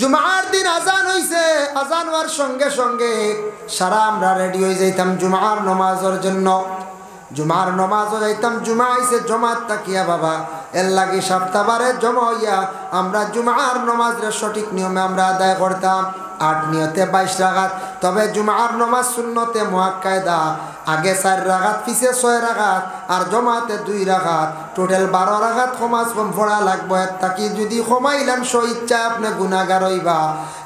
জুমার দিন আজান হইছে, আজান হওয়ার সঙ্গে সঙ্গে সারা আমরা রেডি হয়ে যাইতাম জুমার নমাজের জন্য। জুমার নমাজও যাইতাম, জুমা আইছে জমাত তাকিয়া বাবা এর লাগে সপ্তাহবারে জমা হইয়া আমরা জুমার নমাজের সঠিক নিয়মে আমরা আদায় করতাম। 8 নিয়তে 22 রাকাত। তবে জুমার নমাজ সুন্নতে মুআক্কাদা, আগে 4 রাকাত পিছে 6 রাকাত আর জমাতে 2 রাকাত, টোটাল 12 রাকাত কমাস কম পড়া লাগবে। তাকি যদি কমাইলেন সো ইচ্ছা আপনি গুনাহগার হইবা,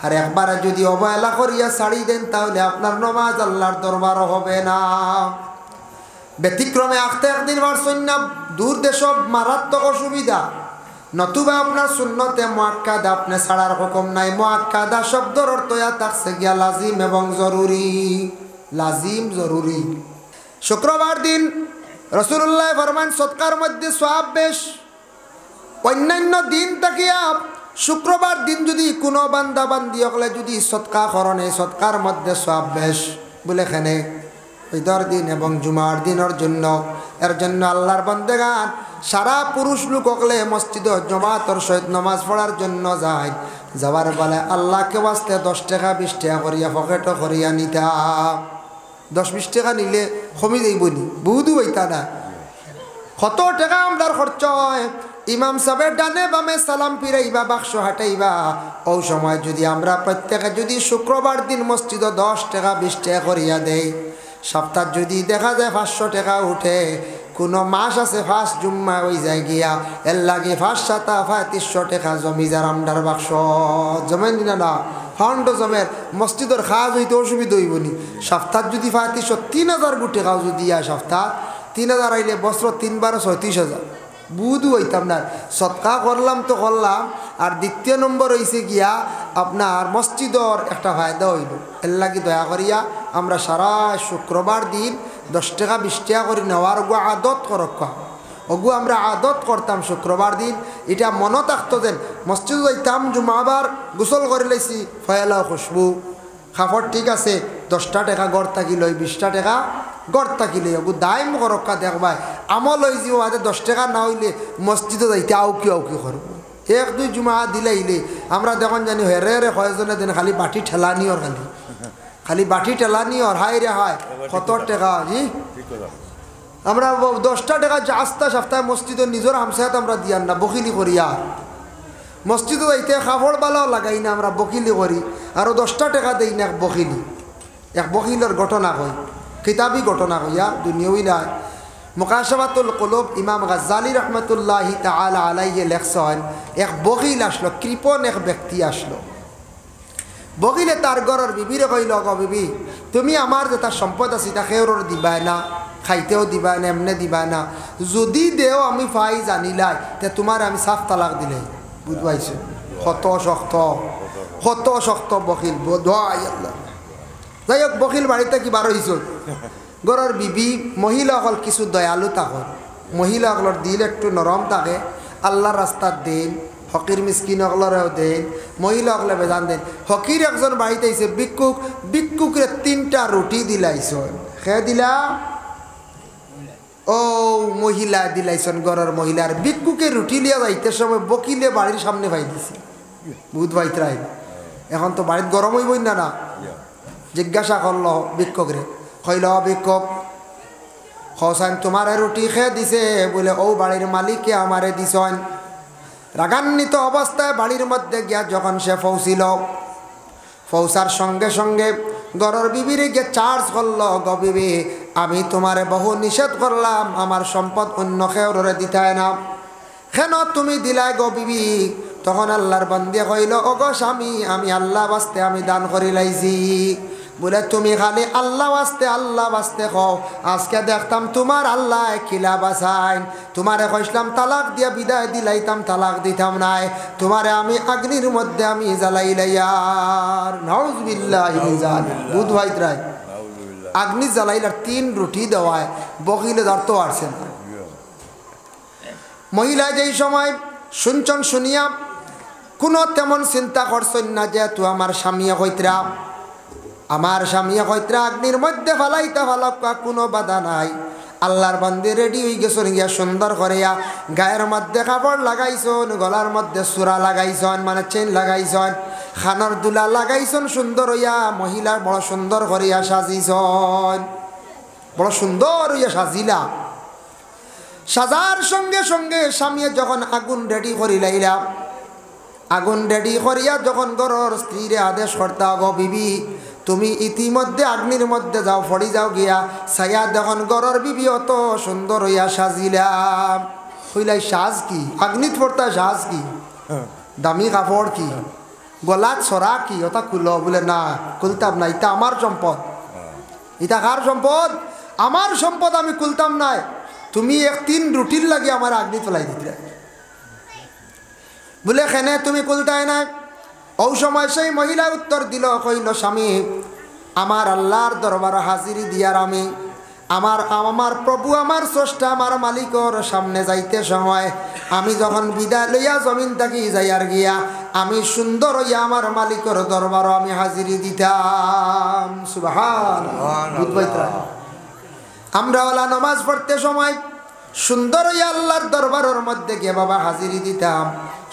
আর একবারে যদি অবহেলা করিয়া ছাড়ি দেন তাহলে আপনার নমাজ আল্লাহর দরবার হবে না। ব্যতিক্রমে আখতে একদিন পারছেন না, দূর দেশ মারাত্মক অসুবিধা, নতুবা আপনার সুন্নতে মুআক্কাদা আপনি ছাড়ার হুকুম নাই। মুআক্কাদা শব্দের অর্থ থাকছে গিয়া লাজিম এবং জরুরি। লাজিম জরুরি। শুক্রবার দিন রাসূলুল্লাহ ফরমান সদকার মধ্যে সওয়াব বেশ। অন্যান্য দিন তাকিয়া শুক্রবার দিন যদি কোনো বান্দা বান্দি হলে যদি সদকা করণে সদকার মধ্যে সওয়াব বেশ বলে এখানে ঈদের দিন এবং জুমার দিনের জন্য। এর জন্য আল্লাহর বান্দাগান সারা পুরুষ লোক হলে মসজিদ জমাতর সহিত নামাজ পড়ার জন্য যায়। যাওয়ার বেলায় আল্লাহকে বাঁচতে 10 টাকা 20 টাকা করিয়া পকেটও করিয়া নিতা। 10-20 টাকা নিলে কমে যাইবনি, বহুদু হইতা না। কত টাকা আমরার খরচ হয়। ইমাম সাহেবের ডানে বামে সালাম ফিরাইবা, বাক্স হাঁটাইবা। ও সময় যদি আমরা প্রত্যেকে যদি শুক্রবার দিন মসজিদে 10 টাকা 20 টাকা করিয়া দেই, সপ্তাহ যদি দেখা যায় 500 টাকা উঠে। কোনো মাস আছে 5 জুম্মা হয়ে যায় গিয়া এর লাগে 5 7 300 টাকা জমি যার আমদার বাক্স জমেন দিনা না ফান্ড জমের মসজিদের খাজ হইতে অসুবিধা হইবনি। সপ্তাহ যদি 3000 গুটি খাও যদি সপ্তাহ 3000 আইলে বছর 3 12 36,000 বুধু হইতাম না। সৎকা করলাম তো করলাম, আর দ্বিতীয় নম্বর হয়েছে গিয়া আপনার মসজিদর একটা ফায়দা হইল। এর লাগি দয়া করিয়া আমরা সারা শুক্রবার দিন 10 টাকা 20 টাকা করে নেওয়ার গো আদত করক্কা ওগু আমরা আদত করতাম শুক্রবার দিন। এটা মনে থাকতো যেন মসজিদ যাইতাম জুমাবার গোসল করে লাইছি ফয়লা খুশবু খাফড় ঠিক আছে 10টা টাকা গড় থাকিল 20টা টাকা গড় থাকিলে ওগু দায়ম করক্কা দেখবাই আমল হয়ে যাব। আজ 10 টাকা না হইলে মসজিদে যাইতে আউকি করবো। 1-2 জুমা দিলাইলে আমরা দেখুন জানি হেরে হেরে কয়েকজনে দিন খালি বাটি ঠেলানি ওর খালি বাটি ঠেলানি ওর হাই রে হায় কত টাকা জি আমরা 10টা টাকা আস্তা সপ্তাহে মসজিদের নিজের হামসায়াত আমরা দিয়ান না, বকিলি করিয়া মসজিদে যাইতে খাফড় বালাও লাগাই না, আমরা বকিলি করি। আরও 10টা টাকা দেই না এক বকিলের ঘটনা কই, কিতাবি ঘটনা কইয়া দুনিয়াই নাই। মুকাশাফাতুল কুলুব ইমাম গাজ্জালি রহমতুল্লাহি তাআলা আলাইহি লেখছেন, এক বকিল আসলো, কৃপণ এক ব্যক্তি আসলো। বকিলে তার ঘরের বিবিরে কইল, গো বিবি তুমি আমার যেটা সম্পদ আছে তা খেউরর দিবাই না, খাইতেও দিবাই না, এমনে দিবাই না, যদি দেও আমি পাই জানিলাই তে তোমার আমি সাফ তালাক দিলাই। বুঝবাইছে কত শক্ত বকিল বোধহয় আল্লাহ। যাই হোক বকিল বাড়িতে কি বার হইছ, ঘরের বিবি মহিলাসকল কিছু দয়ালু থাকে, মহিলাসকলের দিল একটু নরম থাকে, আল্লাহর রাস্তার দেন, ফকির মিসকিন সকলেরও দেন, মহিলাসকলে বেজান দেন। ফকির একজন বাড়িতে আইছে ভিক্ষুকরে 3টা রুটি দিলাইছন, খেয়ে দিলা ও মহিলা দিলাইছন ঘরের মহিলার। ভিক্ষুকে রুটি লিয়া যাইতে সময় বকিলে বাড়ির সামনে পাই দিছে, বুধ ভাইতরাই এখন তো বাড়িতে গরম হইবই না না। জিজ্ঞাসা করলো ভিক্ষুকরে, কইল ভিক্ষুক হোসেন তোমার রুটি খেয়ে দিছে বলে, ও বাড়ির মালিককে আমারে দিছন। রাগান্বিত অবস্থায় বাড়ির মধ্যে গিয়া যখন সে পৌঁছিল, পৌঁছার সঙ্গে সঙ্গে ঘরের বিবিরে গিয়ে চার্জ করলো, গো বিবি আমি তোমারে বহু নিষেধ করলাম আমার সম্পদ অন্য কেউরে দিতাই না, কেন তুমি দিলাই গো বিবি? তখন আল্লাহর বান্দা কইল, ও গো স্বামী আমি আল্লাহ বাস্তে আমি দান করি লাইছি। বলে তুমি খালি আল্লাহ বাস্তে কও, আজকে দেখতাম তোমার আল্লাহ খিলা বাসাইন, তোমারে কইসলাম তালাক দিয়া বিদায় দিলাইতাম, তালাক দিতাম নাই, তোমারে আমি আগ্নির মধ্যে আমি জ্বালাইলাইয়ার। নাউজুবিল্লাহি মিন যালিক। বুধ ভাইতরাই আগ্নি জ্বালাইলার 3 রুটি দেওয়ায় বকিলে ধরতে পারছে না। মহিলা যেই সময় শুনছন শুনিয়া কোনো তেমন চিন্তা করছেন না, যেহেতু আমার স্বামীয়ে কইতরা আগ্নির মধ্যে ফালাইতা ফালাক কোনো বাধা নাই। আল্লাহর বান্দে রেডি হয়ে গেছেন, গিয়া সুন্দর করিয়া গায়ের মধ্যে কাপড় লাগাইছন, গলার মধ্যে সুরা লাগাইছন মানে চেন লাগাইছন, খানর দুলা লাগাইছন সুন্দর হইয়া, মহিলা বড় সুন্দর করিয়া সাজিছন, বড় সুন্দর হইয়া সাজিলা। সাজার সঙ্গে সঙ্গে স্বামীয়ে যখন আগুন রেডি করি লাইলা, আগুন রেডি করিয়া যখন ঘরের স্ত্রীরে আদেশ করতা, গো বিবি তুমি ইতিমধ্যে আগ্নির মধ্যে যাও, ফড়ি যাও গিয়া ছায়া যখন ঘরের বিবি অত সুন্দর হইয়া সাজিলাম। হইলাই সাজ কি? আগ্নিত পড়তা সাজ কি? দামি কাপড় কি? গলাত ছড়া কি? ওটা খুলো বলে না, খুলতাম না, এটা আমার সম্পদ। এটা কার সম্পদ? আমার সম্পদ, আমি খুলতাম নাই। তুমি এক তিন রুটির লাগে আমার আগ্নি তোলাই দিতে বলে খেনে তুমি খুলতাই না। ও সময় সেই মহিলা উত্তর দিল, কইল স্বামী আমার আল্লাহর দরবার হাজিরি দিয়ার আমি আমার প্রভু আমার স্রষ্টা আমার মালিকর সামনে যাইতে সময় আমি যখন বিদায় লইয়া জমিন থাকি যাইয়ার গিয়া আমি সুন্দর হইয়া আমার মালিকর দরবারও আমি হাজিরি দিতাম। সুবহানাল্লাহ। আমরা ওলা নামাজ পড়তে সময় সুন্দর হইয়া আল্লাহর দরবারের মধ্যে গিয়ে বাবা হাজিরি দিতাম।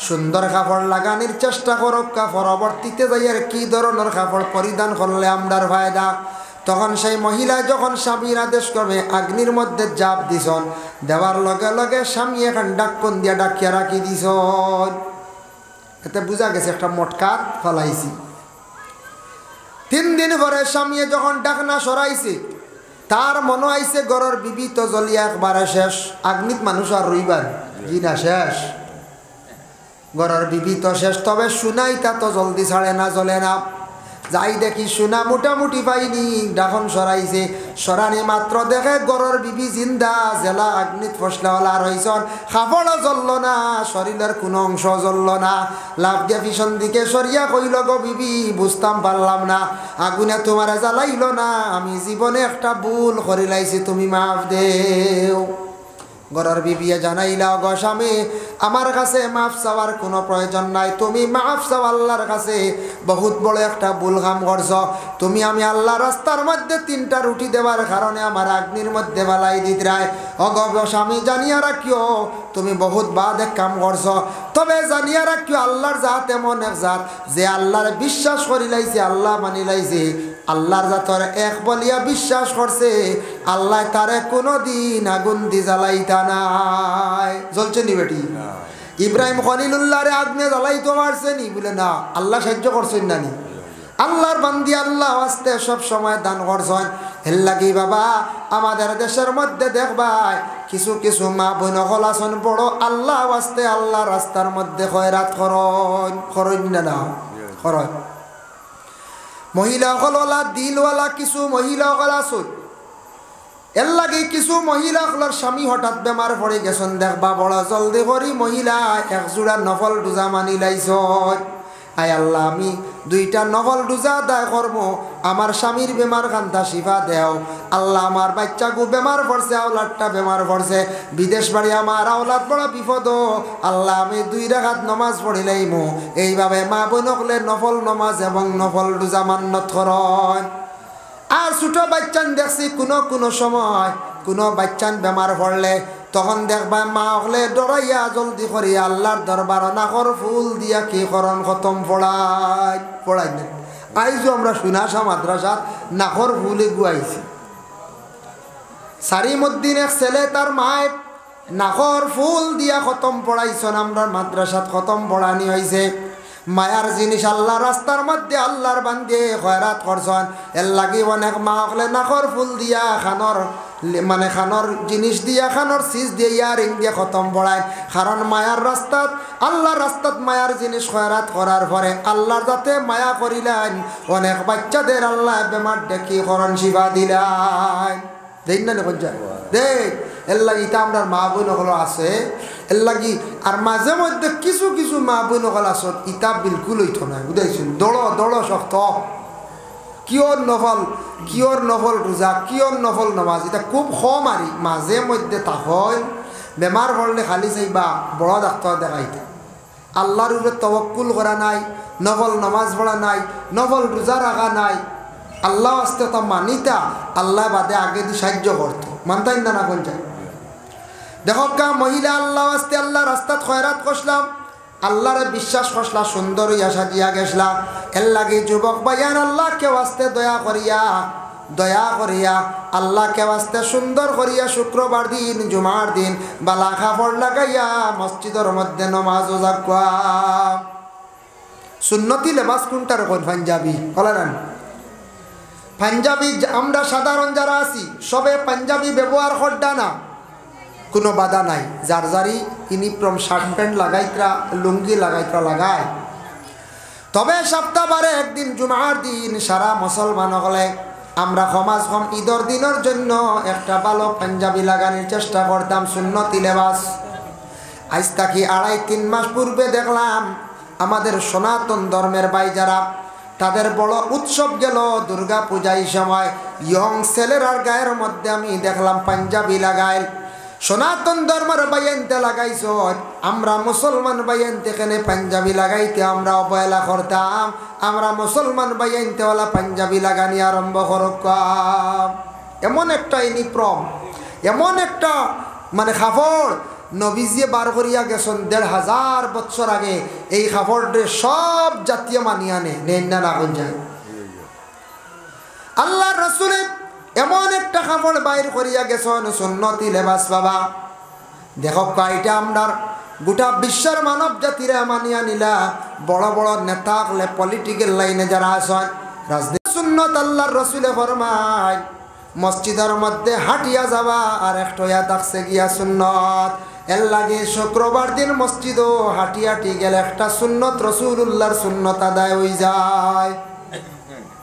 সুন্দর কাপড় লাগানির চেষ্টা করক, পরবর্তীতে যাইয়ার কি ধরনের কাপড় পরিধান করলে আমরার ফায়দা। তখন সেই মহিলা যখন স্বামীর আদেশ করবে আগ্নির মধ্যে জাপ দিছন, দেওয়ার লগে লগে স্বামী এখন ডাক্কন দিয়া ডাকিয়া রাখি দিছন। এতে বোঝা গেছে একটা মটকাত ফলাইছি। 3 দিন পরে স্বামী যখন ডাকনা সরাইছে, তার মনে আইছে ঘরের বিবি তো জ্বলিয়া একবারে শেষ, আগ্নিত মানুষ আর রইবার জি না, শেষ ঘরের বিবি তো শেষ। তবে শুনাই তা তো জলদি ছাড়ে না, জ্বলে না। যাই দেখি সোনা মোটামুটি পাইনি, ডাখন সরাইছে, সরানি মাত্র দেখে ঘরের বিবি জিন্দা, জেলা আগ্নিত ফসলাওয়ালা রইছন, কাপড়ও জ্বলল না, শরীরের কোনো অংশ জ্বলল না। লাভ দিয়া পিছন দিকে সরিয়া কইল, গো বিবি বুঝতাম পারলাম না, আগুনে তোমার জ্বালাইল না, আমি জীবনে একটা ভুল করি লাইছি, তুমি মাফ দেও। ঘরের বিবিয়ে জানাইলা, গো স্বামী আমার কাছে মাফ চাওয়ার কোনো প্রয়োজন নাই, তুমি মাফ চাও আল্লাহর কাছে, বহুত বড় একটা ভুল কাম করছ তুমি। আমি আল্লাহ রাস্তার মধ্যে 3টা রুটি দেওয়ার কারণে আমার আগ্নির মধ্যে বালাই দিতরায়। গো স্বামী জানিয়া রাখিও তুমি বহুত বাদ এক কাম করছ, তবে জানিয়া রাখিও আল্লাহর জাত এমন এক জাত যে আল্লাহর বিশ্বাস করি লাইছে, আল্লাহ মানি লাইছে, আল্লাহর জাতর এক বলিয়া বিশ্বাস করছে, আল্লাহ তারে কোনো দিন আগুন দি জ্বালাইতা নাই। জ্বলছে নি বেটি? ইব্রাহিম খলিলুল্লাহরে আগুনে জ্বালাইতে পারছে নি? বলে না, আল্লাহ সাহায্য করছেন না নি? আল্লাহর বান্দি আল্লাহ আস্তে সব সময় দান করছেন। এর লাগি বাবা আমাদের দেশের মধ্যে দেখবাই কিছু কিছু মা বোন হল আছেন বড় আল্লাহ আস্তে আল্লাহ রাস্তার মধ্যে খয়রাত করন না করন। মহিলা হলওয়ালা দিলওয়ালা কিছু মহিলা হল আসুন। এর লাগে কিছু মহিলা হলার স্বামী হঠাৎ বেমার পড়ে গেছেন, দেখবা বড় জলদি করি মহিলা 1 জোড়া নফল রোজা মানি লাইছ। আয় আল্লাহ আমি 2টা নফল রোজা আদায় করবো, আমার স্বামীর বেমার কান্তা শিফা দেও। আল্লাহ আমার বাচ্চাগু বেমার পড়ছে, আওলাদটা বেমার পড়ছে, বিদেশ বাড়ি আমার আওলাদ বড় বিপদ, আল্লাহ আমি 2 রাকাত নমাজ পড়িলাইমু। এইভাবে মা বোন হলে নফল নমাজ এবং নফল রোজা মান্নত করেন। আর ছোট বাচ্চান দেখছি কোনো সময় কোনো বাচ্চান বেমার পড়লে তখন দেখবা মা হলে ডরাইয়া জলদি করি আল্লাহর দরবার নাকর ফুল দিয়া কি করন খতম পড়াই না। আইজো আমরা সুনাসা মাদ্রাসাত নাকর ফুলে গুয়াইছি। সারিমুদ্দিন এক ছেলে তার মায় নাকর ফুল দিয়া খতম পড়াইছেন, আমরা মাদ্রাসাত খতম পড়ানি হয়েছে। মায়ার জিনিস আল্লাহ রাস্তার মধ্যে আল্লাহর বান্দে খয়রাত করছেন। এর লাগি অনেক মা হলে নাকর ফুল দিয়া খানর জিনিস দিয়া খানর সিজ দিয়ে ইয়ারিং দিয়ে খতম পড়ায়। কারণ মায়ার রাস্তাত আল্লাহর রাস্তাত মায়ার জিনিস খয়রাত করার পরে আল্লাহর যাতে মায়া করিলেন অনেক বাচ্চাদের আল্লাহ বেমার দেখি করণ শিবা দিলেন। দেখ না দেখ এর লাগি তা আমরা মা বোন হলো আছে এর লাগি। আর মাঝে মধ্যে কিছু কিছু মা বোন হল আসত ইতা বিলকুল হইতো না, বুঝাইছেন? দড় শক্ত কিয়র নফল রোজা কিয়র নফল নামাজ এটা খুব কম। আর মাঝে মধ্যে তাহল বেমার পড়লে খালি চাইবা বড় ডাক্তার দেখাইতে, আল্লাহর উপরে তওয়াক্কুল করা নাই, নফল নামাজ পড়া নাই, নফল রোজা রাখা নাই। আল্লাহ আসতে তা মানিতা আল্লাহ বাদে আগে দিয়ে সাহায্য করতো, মানতাই না না কোন চাই। দেখো কা মহিলা আল্লাহ আসতে আল্লাহ রাস্তাত খয়রাত করলাম, আল্লাহরে বিশ্বাস করছলা, সুন্দর হইয়া সাজিয়া গেছলা। এর লাগি যুবক ভাইয়ান আল্লাহকে ওয়াস্তে দয়া করিয়া আল্লাহকে ওয়াস্তে সুন্দর করিয়া শুক্রবার দিন জুমার দিন বালা কাপড় লাগাইয়া মসজিদের মধ্যে নমাজ যাকবা। সুন্নতি লেবাস কোনটার কোন? পাঞ্জাবি। বলেন পাঞ্জাবি। আমরা সাধারণ যারা আছি সবে পাঞ্জাবি ব্যবহার করডা না, কোনো বাধা নাই। যার যারি ইউনিফর্ম শার্ট প্যান্ট লাগাইতরা, লুঙ্গি লাগাইতরা লাগায়। তবে সপ্তাহবারে একদিন জুমার দিন সারা মুসলমান হলে আমরা সমাজ কম ঈদর দিনের জন্য একটা ভালো পাঞ্জাবি লাগানোর চেষ্টা করতাম, সুন্নতি লেবাস। আজ থাকি 2.5-3 মাস পূর্বে দেখলাম আমাদের সনাতন ধর্মের ভাই যারা, তাদের বড় উৎসব গেল দুর্গা পূজায় সময় ইয়ং ছেলেরার গায়ের মধ্যে আমি দেখলাম পাঞ্জাবি লাগাইল। সনাতন ধর্মের বাইনতে লাগাইছ, আমরা মুসলমান বাইনতে এখানে পাঞ্জাবি লাগাইতে আমরা অবহেলা করতাম। আমরা মুসলমান বাইনতেওয়ালা পাঞ্জাবি লাগানি আরম্ভ করতাম। এমন একটা ইউনিফর্ম, এমন একটা মানে কাপড় নবীজিয়ে বার করিয়া গেছেন 1500 বছর আগে। এই কাপড়ে সব জাতীয় মানিয়া নেন না রাখুন যায়। আল্লাহর রাসূল এমন একটা কাপড় বাইর করিয়া গেছেন সুন্নতি লেবাস। বাবা দেখো কয়টা আমরা গোটা বিশ্বের মানব জাতিরা মানিয়া নিলা। বড় বড় নেতা হলে পলিটিক্যাল লাইনে যারা আছেন, রাজনীতি সুন্নত আল্লাহর রাসূলে ফরমায় মসজিদের মধ্যে হাঁটিয়া যাবা আর একটা থাকছে গিয়া সুন্নত। এর লাগে শুক্রবার দিন মসজিদও হাঁটি গেলে একটা সুন্নত, রাসূলুল্লাহর সুন্নত আদায় হয়ে যায়।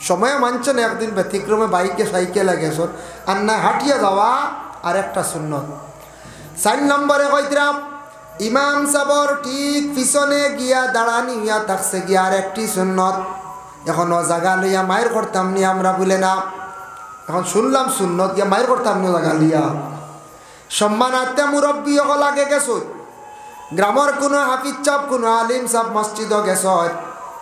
সময় মানছেন একদিন ব্যতিক্রমে বাইকে সাইকেলে গেছেন, আর না হাঁটিয়া যাওয়া আর একটা সুন্নত। 4 নম্বরে কইতরাম ইমাম সাবর ঠিক পিছনে গিয়া দাঁড়ানি হইয়া থাকছে গিয়া আর একটি সুন্নত। এখন ও জায়গা লইয়া মায়ের করতাম নি আমরা বলে না, এখন শুনলাম সুন্নত গিয়া মায়ের করতাম না জায়গা লিয়া। সম্মানার্থে মুরব্বী হল আগে গেছ, গ্রামের কোনো হাফিজ সাহেব কোনো আলিম সাহেব মসজিদও গেছ,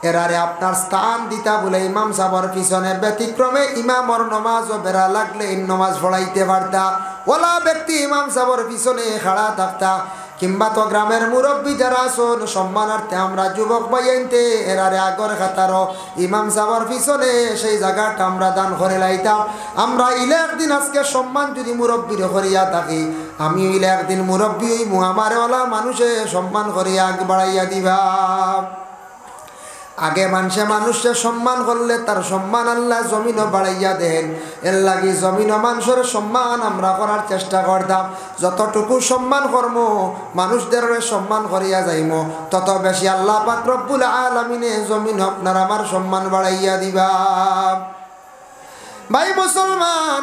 এরারে আপনার স্থান দিতা বলে ইমাম সাহর পিছনে ব্যতিক্রমে ইমামর নমাজও বেড়া লাগলে নমাজ পড়াইতে পারতা। ওলা ব্যক্তি ইমাম সাহর পিছনে খাড়া থাকতা। কিংবা তো গ্রামের মুরব্বী যারা আসুন সম্মানার্থে আমরা যুবক বাইনতে এরারে আগর খাতারও ইমাম সাহর পিছনে সেই জায়গাটা আমরা দান করে লাইতাম। আমরা ইলে একদিন আজকে সম্মান যদি মুরব্বীর করিয়া থাকি, আমি ইলে একদিন মুরব্বী আমার ওলা মানুষে সম্মান করিয়া আগ বাড়াইয়া দিবা। আগে মানুষে সম্মান করলে তার সম্মান আল্লাহ জমিনও বাড়াইয়া দেন। এর লাগি জমিন মানুষের সম্মান আমরা করার চেষ্টা করতাম। যতটুকু সম্মান কর্ম মানুষদের সম্মান করিয়া যাইম, তত বেশি আল্লাহ পাক রব্বুল আলামিনে জমিন আপনার আমার সম্মান বাড়াইয়া দিবা। ভাই মুসলমান,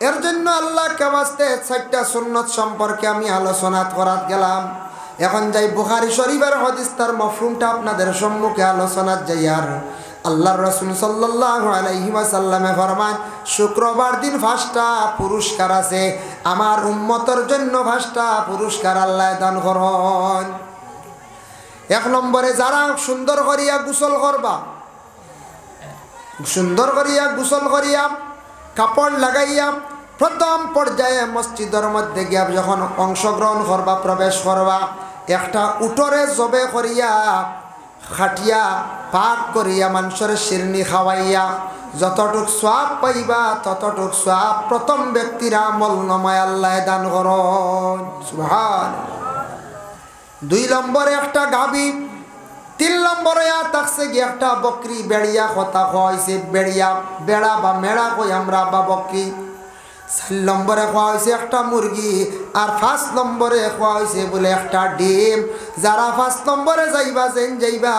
এর জন্য আল্লাহ কামাস্তে 4টা সুন্নত সম্পর্কে আমি আলোচনা করাত গেলাম। এখন যাই বুখারী শরীফের হাদিস তার মফহুমটা আপনাদের সম্মুখে আলোচনা যাই। আর আল্লাহর রাসূল সাল্লাল্লাহু আলাইহি ওয়াসাল্লামে ফরমান শুক্রবার দিন 5টা পুরস্কার আছে, আমার উম্মতের জন্য 5টা পুরস্কার আল্লাহ দান করেন। 1 নম্বরে যারা সুন্দর করিয়া গোসল করবা, সুন্দর করিয়া গোসল করিয়া কাপড় লাগাইয়া প্রথম পর্যায়ে মসজিদের মধ্যে গিয়া যখন অংশগ্রহণ করবা, প্রবেশ করবা, একটা উটরে জবে করিয়া খাটিয়া পাক করিয়া মানুষের শিরনি খাওয়াইয়া যতটুক সওয়াব পাইবা ততটুক সওয়াব প্রথম ব্যক্তির আমল নামায় আল্লাহ দান করেন। সুবহানাল্লাহ। 2 নম্বরে একটা গাবি, 3 নম্বরে থাকছে গিয়ে একটা বকরি বেড়িয়া কথা খাওয়াইছে, বেড়িয়া বেড়া বা মেড়া কই আমরা বা বকরি। 4 নম্বরে খাওয়া হয়েছে একটা মুরগি, আর 5 নম্বরে খাওয়া হয়েছে বলে একটা ডিম। যারা 5 নম্বরে যাইবা যাইবা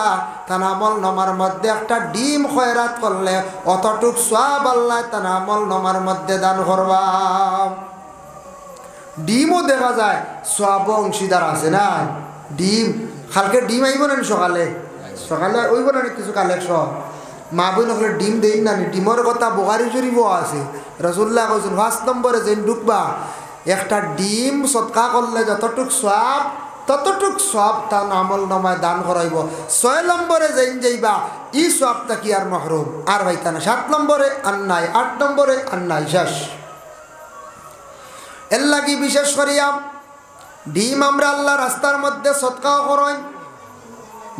তার আমল নামার মধ্যে একটা ডিম খয়রাত করলে অতটুক সওয়াব আল্লাহ তার আমল নামার মধ্যে দান করবা। ডিমও দেখা যায় সওয়াব অংশীদার আছে না। ডিম কালকে ডিম আইব না সকালে, সকালে ওইব না কিছু কালেকশন মা বোন হলে ডিম দেই না। ডিমের কথা বুখারী শরীফও আছে। রাসূলুল্লাহ কইছেন 5 নম্বরে যেন ঢুকবা একটা ডিম সদকা করলে যতটুক সওয়াব ততটুক সওয়াব তার আমল নামায় দান করাইব। 6 নম্বরে যেন যাইবা ই সওয়াবটা কি আর মাহরুম আর হইতা না। 7 নম্বরে আন্নাই, 8 নম্বরে আন্নাই শেষ। এর লাগি বিশেষ করিয়া ডিম আমরা আল্লাহ রাস্তার মধ্যে সদকাও করাই।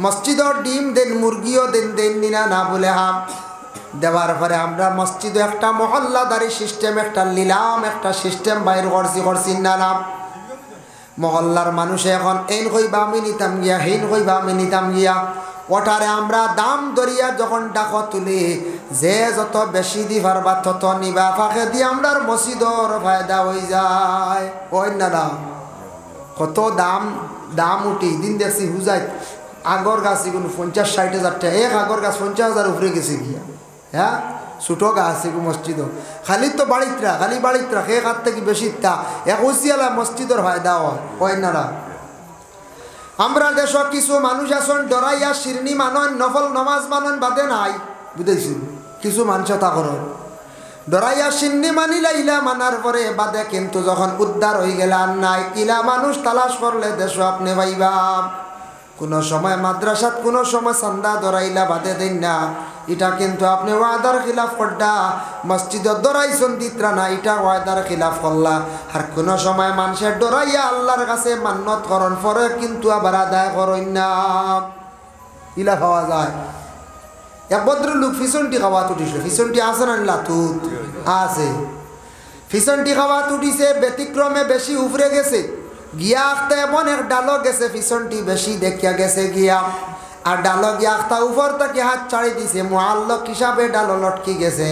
মসজিদর ডিম দেন, মুরগিও দেন, দেন নিনা না বলে হাম দেওয়ার পরে আমরা মসজিদে একটা মহল্লাদারি সিস্টেম, একটা লিলাম, একটা সিস্টেম বাইর করছি না নাম। মহল্লার মানুষে এখন এইন কইবা আমি নিতাম গিয়া, হেইন কইবা আমি নিতাম গিয়া, ওটারে আমরা দাম দরিয়া যখন ডাক তুলি, যে যত বেশি দি পারবা তত নিবা, ফাঁকে দিয়ে আমরা মসজিদর ফায়দা হয়ে যায়। ওই না না কত দাম উঠি দিন দেখছি হুজাই আগর গাছ এগুলো 50-60 হাজার টাকা, এক আগর গাছ 50,000 উপরে গেছে গিয়া। হ্যাঁ ছোটো গাছ এগুলো মসজিদ খালি তো বাড়িতরা, খালি বাড়িতরা সে হাত থেকে বেশি তা এক উচিয়ালা মসজিদর ফায়দা হয় না। আমরা দেশ কিছু মানুষ আছেন ডরাইয়া শিরনি মানন, নফল নমাজ মানন বাদে নাই, বুঝেছি কিছু মানুষ তা করেন ডরাইয়া শিরনি মানিলা, ইলা মানার পরে বাদে কিন্তু যখন উদ্ধার হয়ে গেলে আর নাই। ইলা মানুষ তালাশ করলে দেশ আপনি পাইবা। কোনো সময় মাদ্রাসাত, কোনো সময় চান্দা দরাইলা বাদে দেন না, এটা কিন্তু আপনি ওয়াদার খিলাফ করডা। মসজিদত দরাইছন দিত্রা না, এটা ওয়াদার খিলাফ করলা। আর কোনো সময় মানুষের ডরাইয়া আল্লাহর কাছে মান্নত করন পরে কিন্তু আবার আদায় করেন না, ইলা পাওয়া যায়। এক ভদ্রলোক ফিসনটি খাওয়া উঠিছে, ফিসনটি আছে না লাতুত আছে, ফিসনটি খাওয়া উঠিছে, ব্যতিক্রমে বেশি উপরে গেছে গিয়া আখতা, এমন এক ডালো গেছে ফিসনটি বেশি দেখিয়া গেছে গিয়া, আর ডালো গিয়া আখতা উপর থেকে হাত ছাড়ি দিছে, মুআল্লক হিসাবে ডালো লটকি গেছে।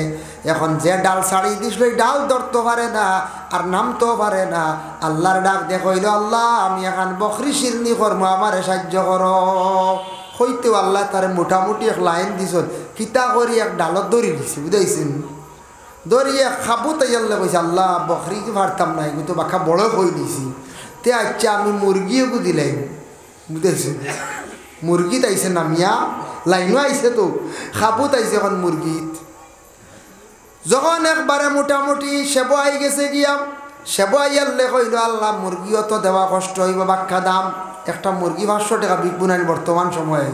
এখন যে ডাল ছাড়ি দিছিল ডাল ধরতে পারে না আর নামতেও পারে না। আল্লাহর ডাক দেখইল, আল্লাহ আমি এখন বকরি শিরনি করবো, আমারে সাহায্য করো। হইতেও আল্লাহ তার মোটামুটি এক লাইন দিছ, কিতা করি এক ডালত দড়ি দিছে, বুঝাইছেন দড়িয়ে খাবো তাই আল্লাহ কইছে, আল্লাহ বকরি পারতাম না, কিন্তু বাখা বড় হয়ে দিছি, তে আচ্ছা আমি মুরগিও দিলাই, বুঝেছি মুরগি তাইছে নামিয়া লাইনও আইছে তো খাবো তাইছে এখন মুরগিত। যখন একবারে মোটামুটি সেব আই গেছে গিয়া, সেব আইয়ালে কইল, আল্লাহ মুরগিও তো দেওয়া কষ্ট হইব, বাক্কা দাম একটা মুরগি 500 টাকা বিকবো না বর্তমান সময়ে।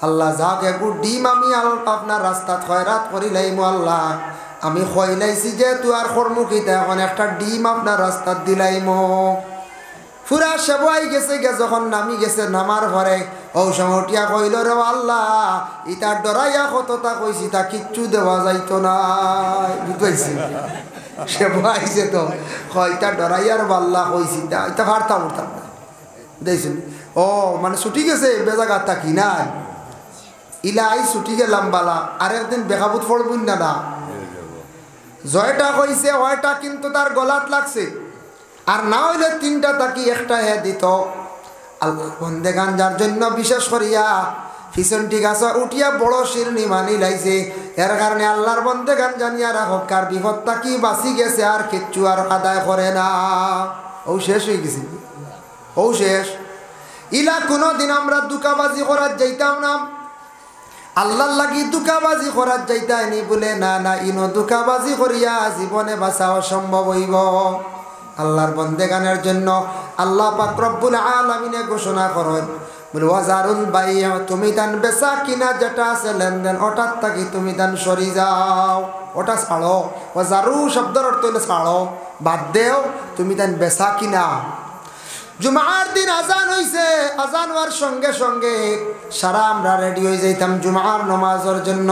আল্লাহ যাক একটু ডিম আমি আপনার রাস্তাত খয়রাত করিলাইম, আল্লাহ আমি খয়লাইছি যে তুই আর কর্মকিতা, এখন একটা ডিম আপনার রাস্তাত দিলাইম। পুরা সেবাই গেছে গে, যখন নামি গেছে নামার পরে ও সময়টিয়া কইল, রে আল্লাহ ইতার ডরাইয়া কতটা কইছি তা কিচ্ছু দেওয়া যাইতো না, বুঝাইছি সেবা আইছে তো ইতা ডরাইয়ার বাল্লা কইছি তা ইতা ফারতাম উঠতাম না, বুঝাইছেন। ও মানে ছুটি গেছে বেজাগার থাকি নাই, ইলা আই ছুটি গেলাম বালা, আর একদিন বেকাবুত পড়বই না না, জয়টা কইছে ওয়টা কিন্তু তার গলাত লাগছে, আর না হইলে 3টা তাকি একটা হে দিত। আল্লাহ বন্দেগান যার জন্য বিশেষ করিয়া ফিসনটি গাছ উঠিয়া বড় শিরনি মানি লাইছে, এর কারণে আল্লাহর বন্দেগান জানিয়া রাখক, কার বিপদ তাকি বাঁচি গেছে আর কিচ্ছু আর আদায় করে না, ও শেষ হয়ে গেছে, ও শেষ। ইলা কোনোদিন আমরা দুকাবাজি করার যাইতাম না, আল্লাহর লাগি দুকাবাজি করার যাইতাইনি বলে না না, ইনো দুকাবাজি করিয়া জীবনে বাঁচা অসম্ভব হইব। আল্লাহর বন্দেগানের জন্য আল্লাহ পাক রব্বুল আলামিনে ঘোষণা করেন, বলে ওয়াজারুল বাইয়া, তুমি দান বেচা কিনা যেটা আছে লেনদেন ওটার থাকি তুমি দান সরি যাও, ওটা ছাড়ো। ওয়াজারু শব্দের অর্থ হইলে ছাড়ো, বাদ দেও, তুমি দান বেচা কিনা। জুমার দিন আজান হইছে, আজান হওয়ার সঙ্গে সঙ্গে সারা আমরা রেডি হয়ে যাইতাম জুমার নমাজের জন্য,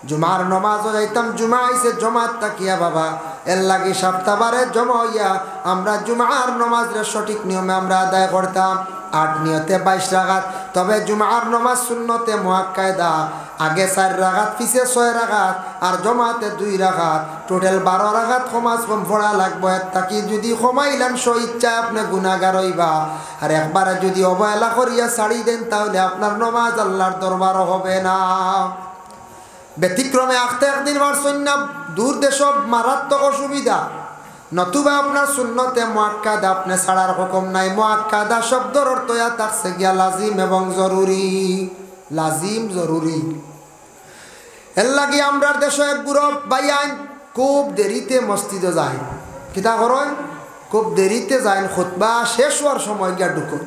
জুমার নমাজও যাইতাম। জুমা আইছে জমাত তাকিয়া বাবা, এর লাগে সপ্তাহবারে জমা হইয়া আমরা জুমার নমাজের সঠিক নিয়মে আমরা আদায় করতাম। 8 নিয়তে 22 রাকাত, তবে জুমার নমাজ সুন্নতে মুআক্কাদা, আগে 4 রাকাত পিছে 6 রাকাত, আর জমাতে 2 রাকাত, টোটাল 12 রাকাত সমাজ কম পড়া লাগবে। তাকি যদি কমাইলাম স্ব ইচ্ছা আপনি গুনাহগার হইবা, আর একবারে যদি অবহেলা করিয়া ছাড়ি দেন তাহলে আপনার নমাজ আল্লাহর দরবার হবে না। ব্যতিক্রমে আখতে একদিন পারছেন না, দূর দেশব মারাত্মক অসুবিধা, নতুবা আপনার সুন্নতে মুআক্কাদা আপনি ছাড়ার হুকুম নাই। মুআক্কাদা শব্দের অর্থ থাকছে গিয়া লাজিম এবং জরুরি, লাজিম জরুরি। এর লাগে আমরা দেশে এক গ্রুপ বাইয়ান খুব দেরিতে মসজিদে যায়, কিতা করেন খুব দেরিতে যায়, খুতবা শেষ হওয়ার সময় গিয়া ঢুকো।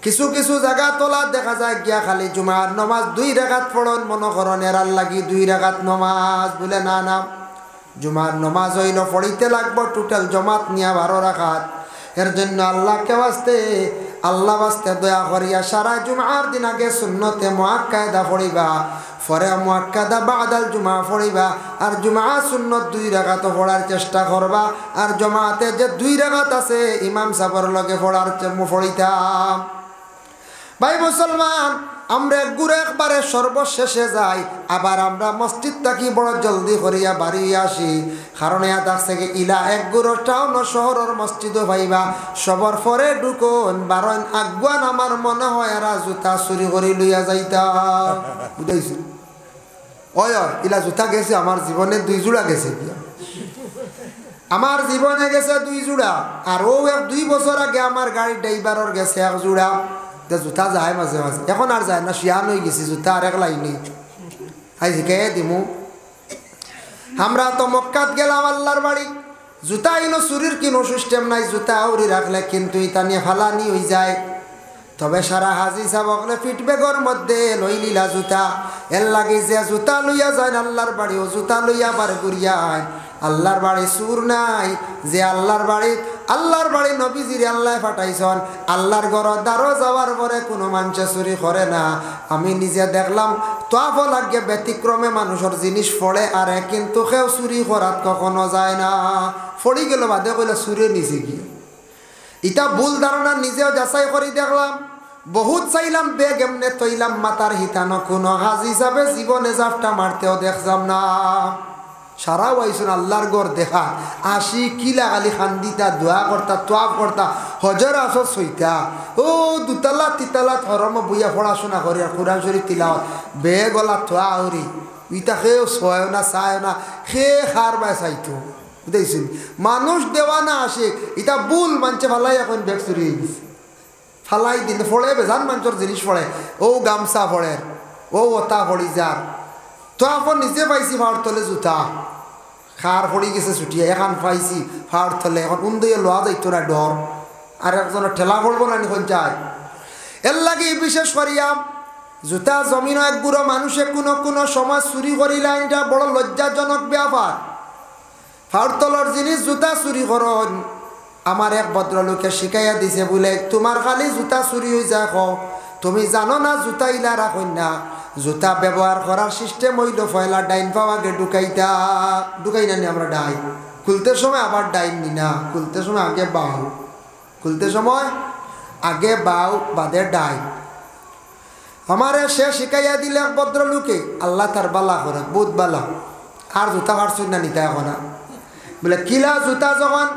কিছু কিছু জায়গা তোলা দেখা যায় গিয়া খালি জুমার নমাজ 2 রাকাত পড়ন, মনে করেন এরার লাগি 2 রাকাত নমাজ, বলে না না, জুমার নমাজ হইল পড়িতে লাগবো টোটাল জমাত নিয়া 12 রাকাত। এর জন্য আল্লাহকে বাস্তে আল্লাহ বাস্তে দয়া করিয়া সারা জুমার দিন আগে সুন্নতে মুআক্কাদা পড়িবা, পরে মুআক্কাদা বাদাল জুমা পড়িবা, আর জুমা সুন্নত 2 রাকাত পড়ার চেষ্টা করবা, আর জমাতে যে 2 রাকাত আছে ইমাম সাহেবের লগে পড়ার পড়িতাম। ভাই মুসলমান, আমরা একগুড়ে একবারে সর্বশেষে যাই, আবার আমরা মসজিদ থাকি বড় জলদি করিয়া বাড়ি আসি। কারণ ইয়াত আছে কি ইলা একগুড়ো টাউন শহরের মসজিদও ভাইবা সবর পরে ঢুকুন বারণ আগুয়ান আমার মনে হয় এরা জুতা চুরি করে লইয়া যাইতা। বুঝাইছি? ওই ইলা জুতা গেছে আমার জীবনে 2 জোড়া গেছে, আমার জীবনে গেছে 2 জোড়া, আর ও 2 বছর আগে আমার গাড়ির ড্রাইভারের গেছে 1 জোড়া। জুতা যায় মাঝে মাঝে, এখন আর যায় না, শিয়ান হয়ে গেছি, জুতা আর এক লাইনি আই শিখে দিমু। আমরা তো মক্কাত গেলাম আল্লাহর বাড়ি, জুতা ইনো চুরির কিনো সিস্টেম নাই, জুতা উড়ি রাখলে কিন্তু ইতা নিয়ে ফালানি হয়ে যায়। তবে সারা হাজি সাবকলে ফিটবেগর মধ্যে লই লিলা জুতা, এর লাগে যে জুতা লইয়া যায় আল্লাহর বাড়ি, ও জুতা লইয়া বার করিয়া আয়। আল্লাহর বাড়ি সুর নাই, যে আল্লাহর বাড়ি নবীজির আল্লাহ পাঠাইছন, আল্লাহর ঘর দ্বারও যাওয়ার পরে কোনো মানুষে চুরি করে না। আমি নিজে দেখলাম তোয়াফ লাগে ব্যতিক্রমে মানুষের জিনিস পড়ে আরে, কিন্তু কেউ চুরি করাত কখনো যায় না। পড়ি গেল বাদে কইলে চুরে নিছে কি, ইটা ভুল ধারণা। নিজেও যাচাই করি দেখলাম, বহুত চাইলাম বেগ এমনে তৈলাম মাতার হিতানো, কোনো হাজি হিসাবে জীবনে জাফটা মারতেও দেখলাম না। সারা ওয়াইছুন আল্লাহর ঘর দেখা আসি কিলা গালি খান্দিতা দোয়া করতা তোয়াফ করতা হজর আসর সইতা, ও 2 তলা 3 তলা হরম বইয়া পড়াশোনা করি আর কোরআন শরীফ তিলাওয়াত বে গলা থোয়া হরি ইটা খেয়েও ছয় না চায় না, খেয়ে খার বাই চাইতো। বুঝেছেন? মানুষ দেওয়া না আসে, এটা ভুল মানছে ফালাই এখন ব্যাগ চুরি হয়ে গেছে, ফালাই দিন ফোড়ে বেজান মানুষের জিনিস পড়ে, ও গামছা পড়ে, ও ওতা পড়ি যার তো আপন নিজে পাইছি ফাওয়ার তলে জুতা খার পড়ি গেছে ছুটিয়া, এখন পাইছি ফাওয়ার তলে, এখন উন্দইয়ে লোয়া যাইতো না ডর, আর একজনের ঠেলা পড়বো না নিখন যায়। এর লাগে বিশেষ করিয়া জুতা জমিন এক গুঁড়ো মানুষে কোনো সময় চুরি করিলা, এটা বড় লজ্জাজনক ব্যাপার। ফাওয়ার তলর জিনিস জুতা চুরি করন। আমার এক ভদ্রলোকে শিখাইয়া দিছে বলে, তোমার খালি জুতা চুরি হয়ে যায়, তুমি জানো না জুতা ইলা রাখুন না, জুতা ব্যবহার করার সিস্টেম হইল পয়লা ডাইন পাও আগে ঢুকাই না নি আমরা ডাই খুলতে সময়, আবার ডাইন নি না, খুলতে সময় আগে বাউ, খুলতে সময় আগে বাউ বাদে ডাই। আমারে সে শিখাইয়া দিলে এক ভদ্রলোকে, আল্লাহ তার বালা করে বহুত বালা, আর জুতা কাটছুন না নিতা এখন বলে কিলা জুতা যখন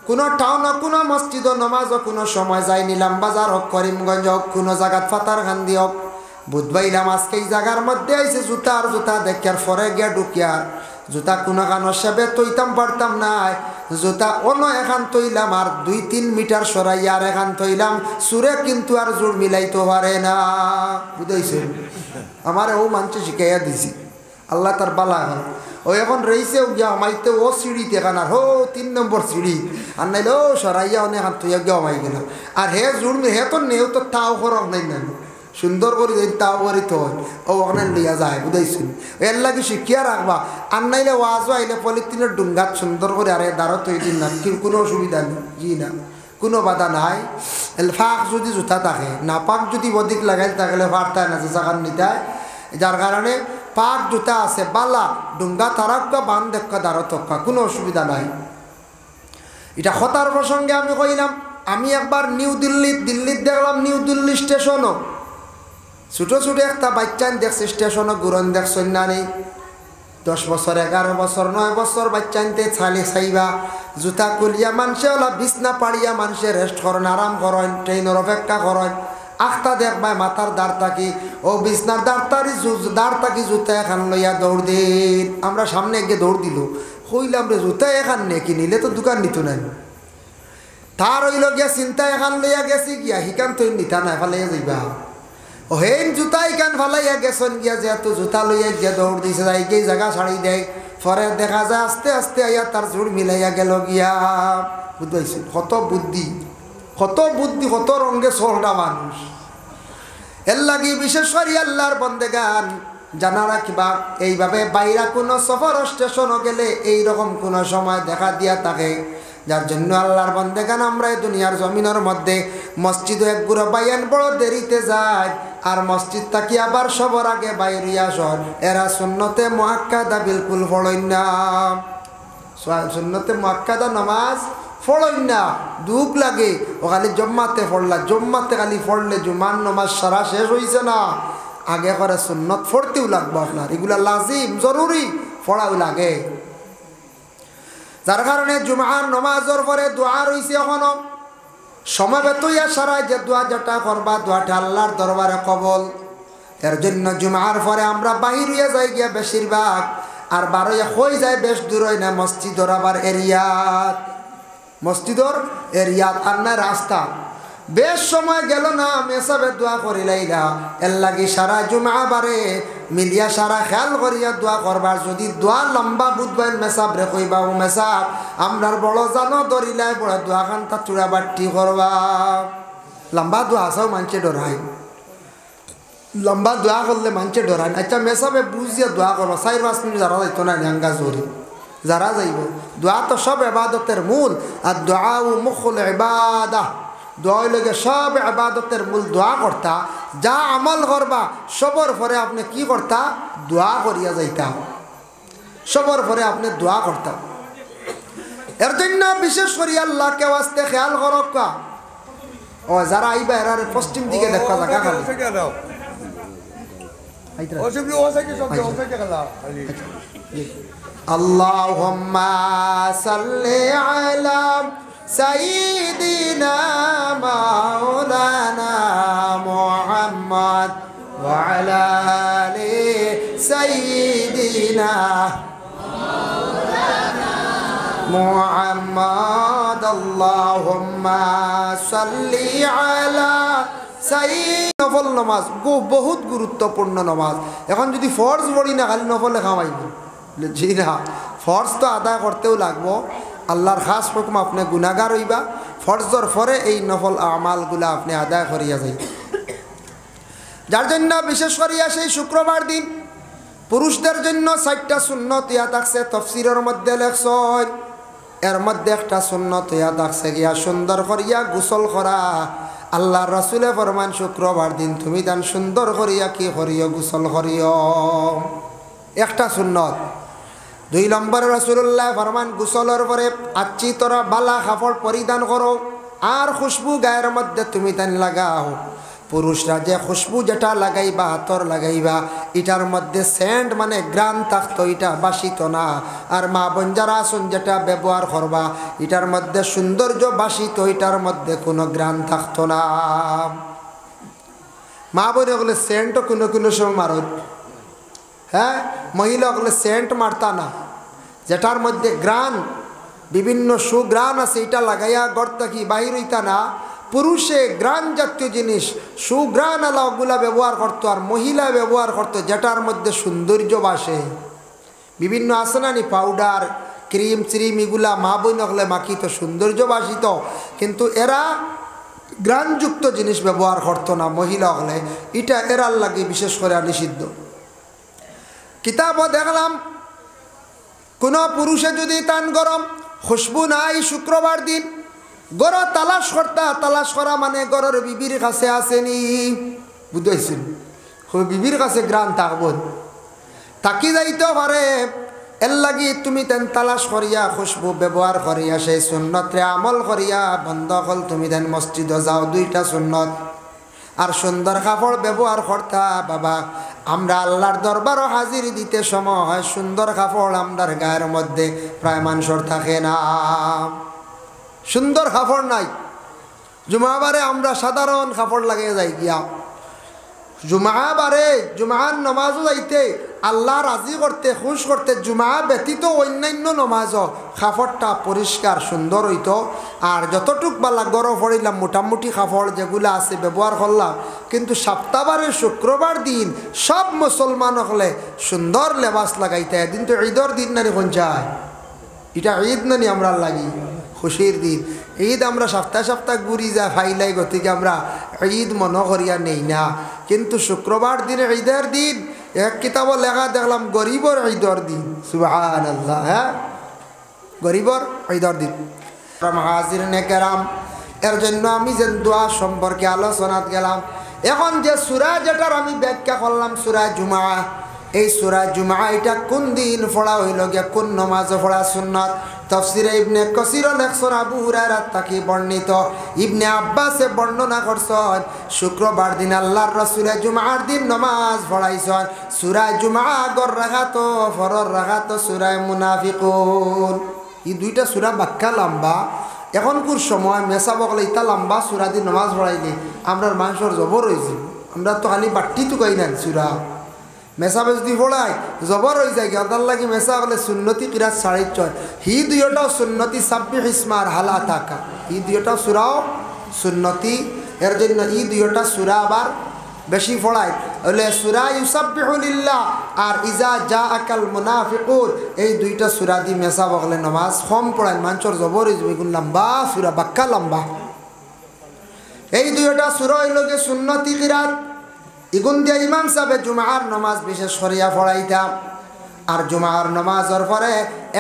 কোনো টাউন হোক কোনো মসজিদ নমাজ হোক কোনো সময় যাই নিলাম, বাজার হোক করিমগঞ্জ হোক কোনো জায়গাত ফাতার খান্দি হোক, বুধবাইলাম আজকে এই জায়গার মধ্যে আইসে জুতা আর জুতা দেখার পরে গিয়া ঢুকিয়ার জুতা কোনো কানো সেবে তৈতাম পারতাম নাই, জুতা অন্য এখান তৈলাম আর 2-3 মিটার সরাইয়া আর এখান তৈলাম, সুরে কিন্তু আর জোর মিলাইতে পারে না। বুঝাইছে? আমার ও মানুষ শিখাইয়া দিছি, আল্লাহ তার বালা এখন ও এখন রয়েছে গিয়া আমাইতে ও সিঁড়িতে এখান আর 3 নম্বর সিঁড়ি, আর নাইলে ও সরাইয়া অনেক হাত তুইয়া গিয়া আমাই গেল, আর হে জোর হে তো নেও তো তাও করক নাই না, সুন্দর করে তাও করি তো ও ওখানে লইয়া যায়। বুঝাইছেন? এর লাগে শিখিয়া রাখবা, আর নাইলে ওয়াজও আইলে পলিথিনের ডুঙ্গাত সুন্দর করে আরে দাঁড়ো তৈ দিন না, কোনো অসুবিধা নেই, জি না কোনো বাধা নাই। ফাঁক যদি জুতা থাকে না, পাক যদি অধিক লাগাই থাকলে ফাড়তায় না জাগান নিতায়, যার কারণে পাক জুতা আছে বালা ডুঙ্গা তারাক্কা বান দেখা দাঁড়ো তক্কা, কোনো অসুবিধা নাই। এটা হতার প্রসঙ্গে আমি কইলাম, আমি একবার দিল্লিত দেখলাম, নিউ দিল্লি স্টেশনও ছোটো ছোটো একটা বাচ্চান দেখছে, স্টেশনও গুরন দেখছেন না নেই, 10 বছর 11 বছর 9 বছর বাচ্চানতে ছালি চাইবা জুতা কুলিয়া মানুষে ওলা বিছনা পাড়িয়া মানুষে রেস্ট করেন, আরাম করেন, ট্রেনের অপেক্ষা করেন, আখতা দেখবাই মাথার দাঁড় থাকি ও বিছনার দাঁড় থাকি জুতা এখান লইয়া দৌড় দিন। আমরা সামনে গিয়ে দৌড় দিল, কইলাম রে জুতা এখান নে কি নিলে তো দোকান নিত নাই, তার হইল গিয়া চিন্তা এখান লইয়া গেছি গিয়া হিকান তুই নিতা নাই ফালাইয়া যাইবা, ও হেন জুতা ইকান ফালাইয়া গেছেন গিয়া, যেহেতু জুতা লইয়া গিয়া দৌড় দিছে যাই গিয়ে জায়গা ছাড়ি দেয়, পরে দেখা যায় আস্তে আস্তে আইয়া তার জোর মিলাইয়া গেল গিয়া। বুঝতে কত বুদ্ধি কত রঙে চলটা মানুষ। এর লাগি বিশেষ করে আল্লাহর বন্দেগান জানা রাখবা, এইভাবে বাইরা কোনো সফর স্টেশনও গেলে এইরকম কোনো সময় দেখা দিয়া থাকে যার জন্য আল্লাহর বান্দাগান আমরা এই দুনিয়ার জমিনের মধ্যে মসজিদ এক গুড়া বাইয়ান বড় দেরিতে যায় আর মসজিদ থাকি আবার সবার আগে বাইরিয়া সর এরা সুন্নতে মুআক্কাদা বিলকুল পড়েন না। সুন্নতে মুআক্কাদা নামাজ পড়েন না, দুঃখ লাগে। ও খালি জম্মাতে পড়লা, জম্মাতে খালি পড়লে জুমার নামাজ সারা শেষ হয়েছে না, আগে করে সুন্নত পড়তেও লাগবো আপনার, এগুলা লাজিম জরুরি পড়াও লাগে। যার কারণে জুমার নমাজের পরে দোয়া রয়েছে এখনো সমবেত সারায় যে দোয়া যেটা করবা দোয়াটা আল্লাহর দরবারে কবল। এর জন্য জুমার পরে আমরা বাহির হইয়া যাই গিয়া বেশিরভাগ, আর বারোয়া হয়ে যায় বেশ দূর হয় না মসজিদর আবার এরিয়াত, মসজিদর এরিয়াত আর না রাস্তা। বেশ সময় গেল না মেসাবে দোয়া করিলাইলা, এর লাগি সারা জুমা বারে মিলিয়া সারা খেয়াল করিয়া দোয়া করবার। যদি দোয়া লম্বা বুধবার মেসাব রে কইবা ও মেসাব আমরার বড় জানো দরিলাই বড় দোয়া খানটা চূড়া বাটি করবা। লম্বা দোয়া আসাও মানছে ডরাই, লম্বা দোয়া করলে মানছে ডরাই। আচ্ছা মেসাবে বুঝিয়া দোয়া করবো 4-5 মিনিট যারা যাইতো না ন্যাঙ্গা জোরে যারা যাইব। দোয়া তো সব ইবাদতের মূল, আর দোয়া ও মুখুল ইবাদা, দোয়া লগে সব ইবাদতের মূল দোয়া করতা। যা আমল করবা সবর পরে আপনি কি করতা দোয়া করিয়া যাইতা, সবর পরে আপনি দোয়া করতা। এর জন্য বিশেষ করে আল্লাহকে ওয়াস্তে খেয়াল করবা। ও যারা আইবা এর পশ্চিম দিকে দেখা জায়গা খালি আল্লাহুম্মা সাল্লি আলা সাইয়্যিদিনা মাওলানা মুহাম্মদ ওয়া আলা আলি সাইয়্যিদিনা মাওলানা মুহাম্মদ। আল্লাহুম্মা সাল্লি আলা নফল নামাজ বহুত গুরুত্বপূর্ণ নামাজ। এখন যদি ফরজ পড়ি না খালি নফলে খাওয়াইব জি না, ফরজ তো আদায় করতেও লাগবো। আল্লাহর খাস হুকুম আপনি গুনাহগার হইবা, ফরজর পরে এই নফল আমালগুলা আপনি আদায় করিয়া যাই। যার জন্য বিশেষ করিয়া সেই শুক্রবার দিন পুরুষদের জন্য 4টা সুন্নত ইয়া থাকছে তাফসীরের মধ্যে লেখছেন। এর মধ্যে একটা সুন্নত ইয়া থাকছে গিয়া সুন্দর করিয়া গোসল করা। আল্লাহ রাসূলে ফরমান শুক্রবার দিন তুমি দান সুন্দর করিয়া কি করিও গোসল করিও, একটা সুন্নত। 2 নম্বরে রাসূলুল্লাহ ফরমান গোসলের পরে আচ্ছি তোরা বালা কাপড় পরিধান করো আর খুশবু গায়ের মধ্যে তুমি দান লাগাও। পুরুষরা যে খুশবু যেটা লাগাইবা হাতর লাগাইবা এটার মধ্যে সেন্ট মানে গ্রান থাকতো, এটা বাসিত না। আর মা বোন যারা আসুন যেটা ব্যবহার করবা এটার মধ্যে সৌন্দর্য বাসিত, এটার মধ্যে কোনো গ্রান থাকতো না। মা বোন ওগুলো সেন্টও কোনো কোনো সময় মারত, হ্যাঁ মহিলা ওগুলো সেন্ট মারতা না, যেটার মধ্যে গ্রান বিভিন্ন সুগ্রান আছে এটা লাগাইয়া গর্ত কি বাহির হইতা না। পুরুষে গ্রান জাতীয় জিনিস সুগ্রান আলাগুলা ব্যবহার করতো, আর মহিলা ব্যবহার করতো যেটার মধ্যে সৌন্দর্য বাসে। বিভিন্ন আসনানি পাউডার ক্রিম শ্রিম এগুলা মা বোন হলে মাখিত সৌন্দর্য বাসিত, কিন্তু এরা গ্রানযুক্ত জিনিস ব্যবহার করতো না মহিলা হলে, এটা এরার লাগে বিশেষ করে নিষিদ্ধ। কিতাবও দেখলাম কোনো পুরুষে যদি তান গরম খুশবু নাই শুক্রবার দিন গড় তালাশ করতা, তালাশ করা মানে গড়ের বিবির কাছে আসেনি, বুঝতেছেন বিবির কাছে গ্রান থাকব থাকি যাইতে পারে। এর লাগি তুমি তেন তালাশ করিয়া খুশবু ব্যবহার করিয়া সেই সুন্নতরে আমল করিয়া বন্ধ হল তুমি তেন মসজিদে যাও, 2টা সুন্নত। আর সুন্দর কাপড় ব্যবহার করতা বাবা। আমরা আল্লাহর দরবারও হাজির দিতে সময় সুন্দর কাপড় আমরার গায়ের মধ্যে প্রায় মানুষের থাকে না, সুন্দর কাপড় নাই। জুমাবারে আমরা সাধারণ কাপড় লাগিয়ে যাই গিয়া, জুমাবারে জুমার নমাজও যাইতে আল্লাহ রাজি করতে খুশ করতে জুমা ব্যতীত অন্যান্য নমাজও কাপড়টা পরিষ্কার সুন্দর হইতো। আর যতটুক বালা গরম পড়িলাম মোটামুটি কাপড় যেগুলো আছে ব্যবহার করলাম, কিন্তু সপ্তাহবারে শুক্রবার দিন সব মুসলমান হলে সুন্দর লেবাস লাগাইতে। দিন তো ঈদের দিন নানি পঞ্চায়, এটা ঈদ নানি আমরা লাগি খুশির দিন। ঈদ আমরা সপ্তাহে সপ্তাহ ঘুরি যা ফাইলাই গতিকে আমরা ঈদ মনে করিয়া নেই না, কিন্তু শুক্রবার দিনে ঈদের দিন এক কিতাব লেখা দেখলাম গরিবর ঈদের দিন। সুবহানাল্লাহ, হ্যাঁ গরিবর ঈদের দিন। হাজির নেকেরাম, এর জন্য আমি যে দোয়া সম্পর্কে আলোচনাত গেলাম। এখন যে সূরা যেটার আমি ব্যাখ্যা করলাম সূরা জুমা, এই সূরা জুমা এটা কোন দিন পড়া হইল গিয়া, কোন নমাজে পড়া সুন্নাত? তাফসীরে ইবনে কাসীর লেখছেন আবু হুরায়রা থেকে বর্ণিত, ইবনে আব্বাসে বর্ণনা করছেন শুক্রবার দিন আল্লাহর রাসূলে জুমার দিন নমাজ পড়াইছেন। সূরা জুমা গর রাখাত ফরর রাখাত সূরা মুনাফিকুন। এই দুইটা সূরা বাক্কা লম্বা। এখনকার সময় মেসা বকলে ইতা লম্বা সূরা দিন নমাজ পড়াইলে আমরার মানুষের জবর হয়েছে। আমরা তো খালি বাট্টি তো গাই না সূরা মেসাবে যদি পড়াই জবর হয়ে যায়। গাদার লাগে মেসা বলে সুন্নতি কিরাত 6.5 হি দুইটাও সুন্নতি সাব্বিহ ইসমার হালা তাকা, ই দুইটাও সূরাও সুন্নতি। এর জন্য ই দুইটা সূরা আবার বেশি পড়ায় বলে সূরা ইউসাব্বিহু লিল্লাহ আর ইজা জাআকাল মুনাফিকুন, এই দুইটা সূরা দি মেসা বকলে নামাজ কম পড়ায় মানুষের জবর হয়ে যাবে। লম্বা সূরা বাক্কা লম্বা। এই দুইটা সূরা হইল গে সুন্নতি কিরাত। ইগুন দিয়া ইমাম সাহেব জুমার নামাজ বিশেষ করিয়া পড়াইতাম। আর জুমার নামাজের পরে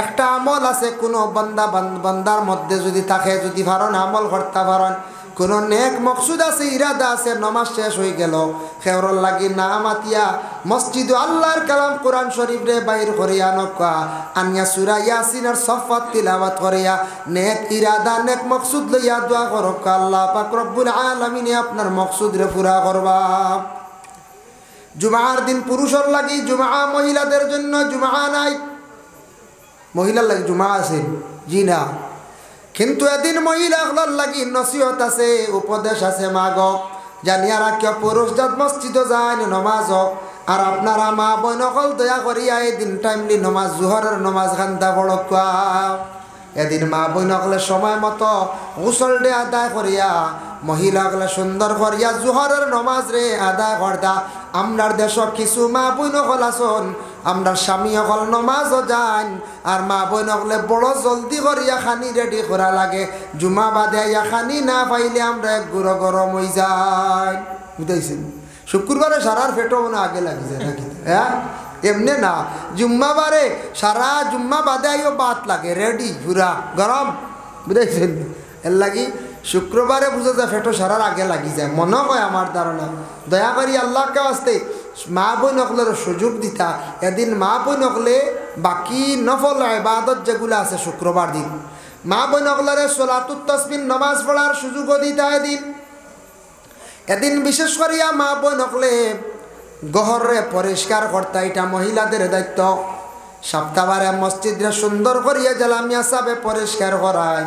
একটা আমল আছে, কোনো বান্দার মধ্যে যদি থাকে, যদি পারেন আমল করতে পারেন, কোনো নেক মকসুদ আছে, ইরাদা আছে, নামাজ শেষ হয়ে গেল খেওরর লাগি না মাতিয়া মসজিদ আল্লাহর কালাম কোরআন শরীফ রে বাইর করিয়া নকা আনিয়া সূরা ইয়াসিনের সফাত তিলাওয়াত করিয়া নেক ইরাদা নেক মকসুদ লইয়া দোয়া করক, আল্লাহ পাক রব্বুল আলামিন আপনার মকসুদ রে পুরা করবা। জুমার দিন পুরুষের লাগি জুমা, মহিলাদের জন্য জুমা নাই। মহিলার লাগি জুমা আছে জি না, কিন্তু এদিন মহিলাগুলোর লাগি নসিহত আছে, উপদেশ আছে। মাগ জানিয়া রাখিও পুরুষ জাত মসজিদ যায় নমাজ, আর আপনারা মা বোন অকল দয়া করিয়া এদিন টাইমলি নমাজ জোহরের নমাজ খান্তা পড়কা। এদিন মা বোন অকলে সময় মতো গোসল ডে আদায় করিয়া মহিলাগুলো সুন্দর করিয়া জোহরের নমাজ রে আদায় করতা। আমরার দেশ কিছু মা বোন অকল আসন, আমরা স্বামী অকল নমাজও যান, আর মা বোন অকলে বড় জলদি করিয়া খানি রেডি করা লাগে। জুমা বাদে আইয়া খানি না পাইলে আমরা এক গুঁড়ো গরম হয়ে যাই। বুঝাইছেন? শুক্রবারে সারার পেটও না আগে লাগি যায় নাকি? হ্যাঁ এমনি না, জুম্মাবারে সারা জুম্মা বাদে আইও বাত লাগে রেডি পুরা গরম। বুঝাইছেন? এর লাগি শুক্রবারে বুঝা যায় ফেটো সারার আগে লাগি যায় মনে হয় আমার ধারণা। দয়া করি আল্লাহকে আসতে মা বোন অকলের সুযোগ দিতা। এদিন মা বোন অকলে বাকি নফল ইবাদত যেগুলো আছে শুক্রবার দিন মা বোন অকলের সলাতুত তাসবিহ নামাজ পড়ার সুযোগও দিতা। এদিন বিশেষ করিয়া মা বোন অকলে গহরে পরিষ্কার করতা, এটা মহিলাদের দায়িত্ব। সপ্তাহবারে মসজিদে সুন্দর করিয়া জালামিয়া সাবে পরিষ্কার করায়।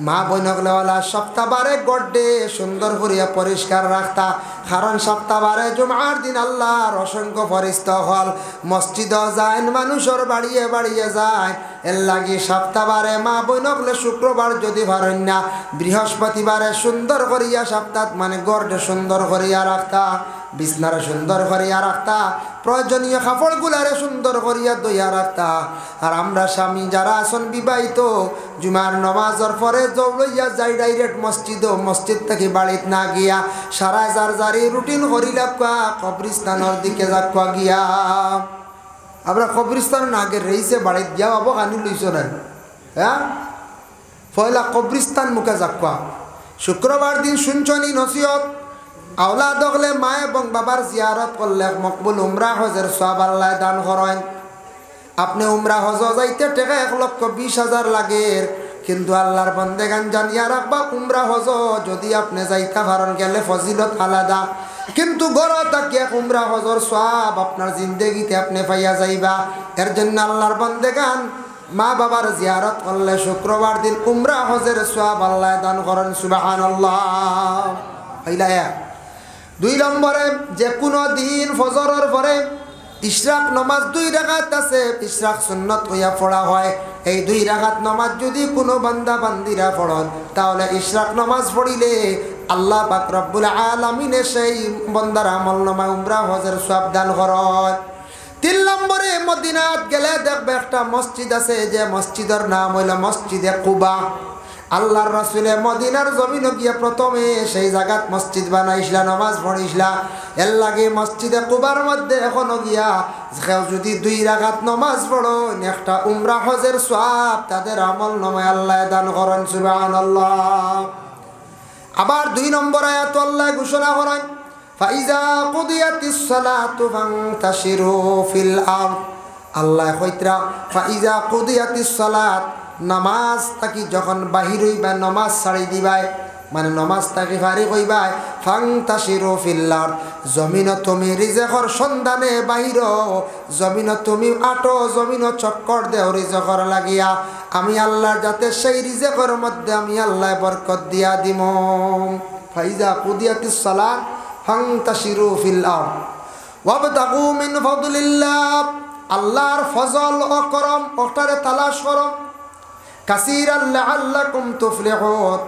মা বোনগুলা সপ্তাহবারে গড্ডে সুন্দর করিয়া পরিষ্কার রাখতা, কারণ সপ্তাহবারে জুমার দিন আল্লাহর অসংখ্য ফেরেশতা হল মসজিদ যায়, মানুষের বাড়িয়ে বাড়িয়ে যায়। এর লাগি সপ্তাহবারে মা বোনগুলো শুক্রবার যদি পারেন না, বৃহস্পতিবারে সুন্দর করিয়া সপ্তাহ মানে গড়ে সুন্দর করিয়া রাখতা, বিছনারে সুন্দর করিয়া রাখতা, প্রয়োজনীয় কাপড়গুলারে সুন্দর করিয়া দইয়া রাখতা। আর আমরা স্বামী যারা আসন বিবাহিত জুমার নমাজের পরে দৌড়াইয়া যাই ডাইরেক্ট মসজিদ থেকে বাড়িত না গিয়া সারা জারি রুটিন করিলা কবরিস্তানের দিকে যাক গিয়া। আমরা কবরিস্তান আগে রয়েছে বাড়িত গিয়া বাবু কানি লইছ না। হ্যাঁ পয়লা কবরিস্তান মুখে যাক। শুক্রবার দিন শুনছনি নসিহত, আওলাদ হলে মা এবং বাবার জিয়ারত করলে মকবুল উমরা হজের সওয়াব আল্লাহ দান করেন। আপনি উমরা হজ যাইতে টাকা 1,20,000 লাগে, কিন্তু আল্লাহর বান্দেগান জানিয়া রাখবা উমরা হজ যদি আপনি যাইতে পারেন গেলে ফজিলত আলাদা, কিন্তু গড় তাকিয়া উমরা হজর সওয়াব আপনার জিন্দেগিতে আপনি পাইয়া যাইবা। এর জন্য আল্লাহর বান্দেগান মা বাবার জিয়ারত করলে শুক্রবার দিন উমরা হজের সওয়াব আল্লাহ দান করেন। সুবহানাল্লাহ। হইলা 2 নম্বরে যে কোনো দিন ফজরের পরে ইশরাক নামাজ 2 রাকাত আছে, ইশরাক সুন্নত হইয়া পড়া হয়। এই 2 রাকাত নামাজ যদি কোনো বান্দা বান্দিরা পড়ন তাহলে ইশরাক নামাজ পড়িলে আল্লাহ পাক রব্বুল আলামিন সেই বান্দার আমলনামায় উমরা হজের সওয়াব দান করেন। 3 নম্বরে মদিনাত গেলে দেখবে একটা মসজিদ আছে, যে মসজিদের নাম হইল মসজিদে কুবা। আল্লাহর রাসূলে মদিনার জমিন গিয়া প্রথমে সেই জায়গাত মসজিদ বানাইছিলা, নামাজ পড়িছিলা। এর লাগে মসজিদে কুবার মধ্যে এখনো গিয়া কেউ যদি 2 রাকাত নামাজ পড়ো একটা উমরা হজের সওয়াব তাদের আমল নামায় আল্লাহ দান করেন সুবহানাল্লাহ। আবার 2 নম্বর আয়াত আল্লাহ ঘোষণা করেন ফাইজা কুদিয়াতিস সালাতু ফান্তাশিরু ফিল আরদ। আল্লাহ কইতরা ফাইজা কুদিয়াতিস সালাত, নামাজ তাকি যখন বাহির হইবা নামাজ ছাড়ি দিবাই মানে নামাজ তাকি ফারি কইবাই ফান্তাশিরু ফিল আরদ, জমিন তুমি রিজেকর সন্ধানে বাহির, জমিন তুমি আটো, জমিন চক্কর দেও রিজেকর লাগিয়া, আমি আল্লাহ যাতে সেই রিজেকর মধ্যে আমি আল্লাহ বরকত দিয়া দিম। ফাইজা কুদিয়াতিস সালাত ফান্তাশিরু ফিল আরদ ওয়াবতাগু মিন ফাদলিল্লাহ, আল্লাহর ফজল ও করম ওটারে তালাশ করো, কাসীরান লাআল্লাকুম তুফলিহুন,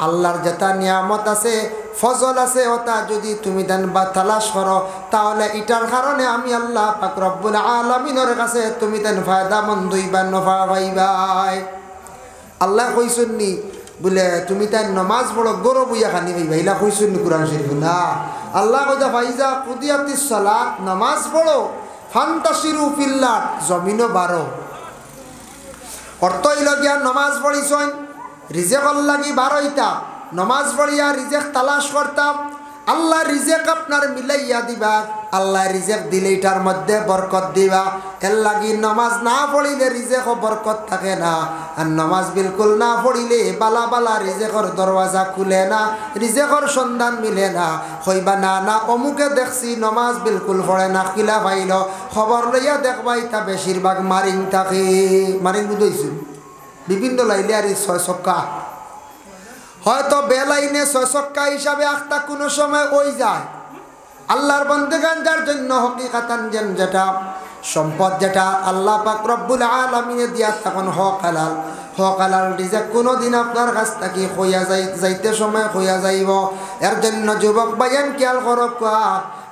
আল্লাহর যেটা নিয়ামত আছে ফজল আছে ওটা যদি তুমি দেন বা তালাশ করো তাহলে এটার কারণে আমি আল্লাহ পাক রব্বুল আলামিনের কাছে তুমি দেন ফায়দা মন্দ হইবা নফা পাইবাই। আল্লাহ কইছুননি বলে তুমি তাই নামাজ পড়ো গরো বইয়া খানি হইবা, ইলা কইছুননি কোরআন শরীফ না। আল্লাহ কইতা ফাইজা কুদিয়াতিস সালাত, নামাজ পড়ো, ফান্তাশিরু ফিল আরদ, জমিনও বারো। অর্থ হইল গিয়া নামাজ পড়িছইন রিজেকর লাগি বারোইতা, নামাজ পড়িয়া রিজেক তালাশ করতাম, আল্লাহ রিজেক আপনার মিলাইয়া দিবা, আল্লাহ রিজেক দিলে এটার মধ্যে বরকত দিবা। এর লাগি নামাজ না পড়িলে রিজেক বরকত থাকে না, আর নামাজ বিলকুল না পড়িলে বালা বালা রিজেকর দরওয়াজা খুলে না, রিজেকর সন্ধান মিলে না। হইবা না না অমুকে দেখছি নামাজ বিলকুল পড়ে না, কিলা পাইল খবর লইয়া দেখবাই তা বেশিরভাগ মারিং থাকে। মারিং বুঝাইছি বিভিন্ন লাইলে আর 6 ছক্কা, হয়তো বেলাইনে 6 ছক্কা হিসাবে আখতা কোনো সময় ওই যায়। আল্লাহর বন্দেগান যার জন্য হকিকাতান যেটা সম্পদ যেটা আল্লাহ পাক রব্বুল আলামিনে দিয়া তখন হক হালাল রিজেক কোনোদিন আপনার কাছ থেকে হইয়া যাইতে সময় হইয়া যাইব। এর জন্য যুবক ভাইয়ান খেয়াল করক,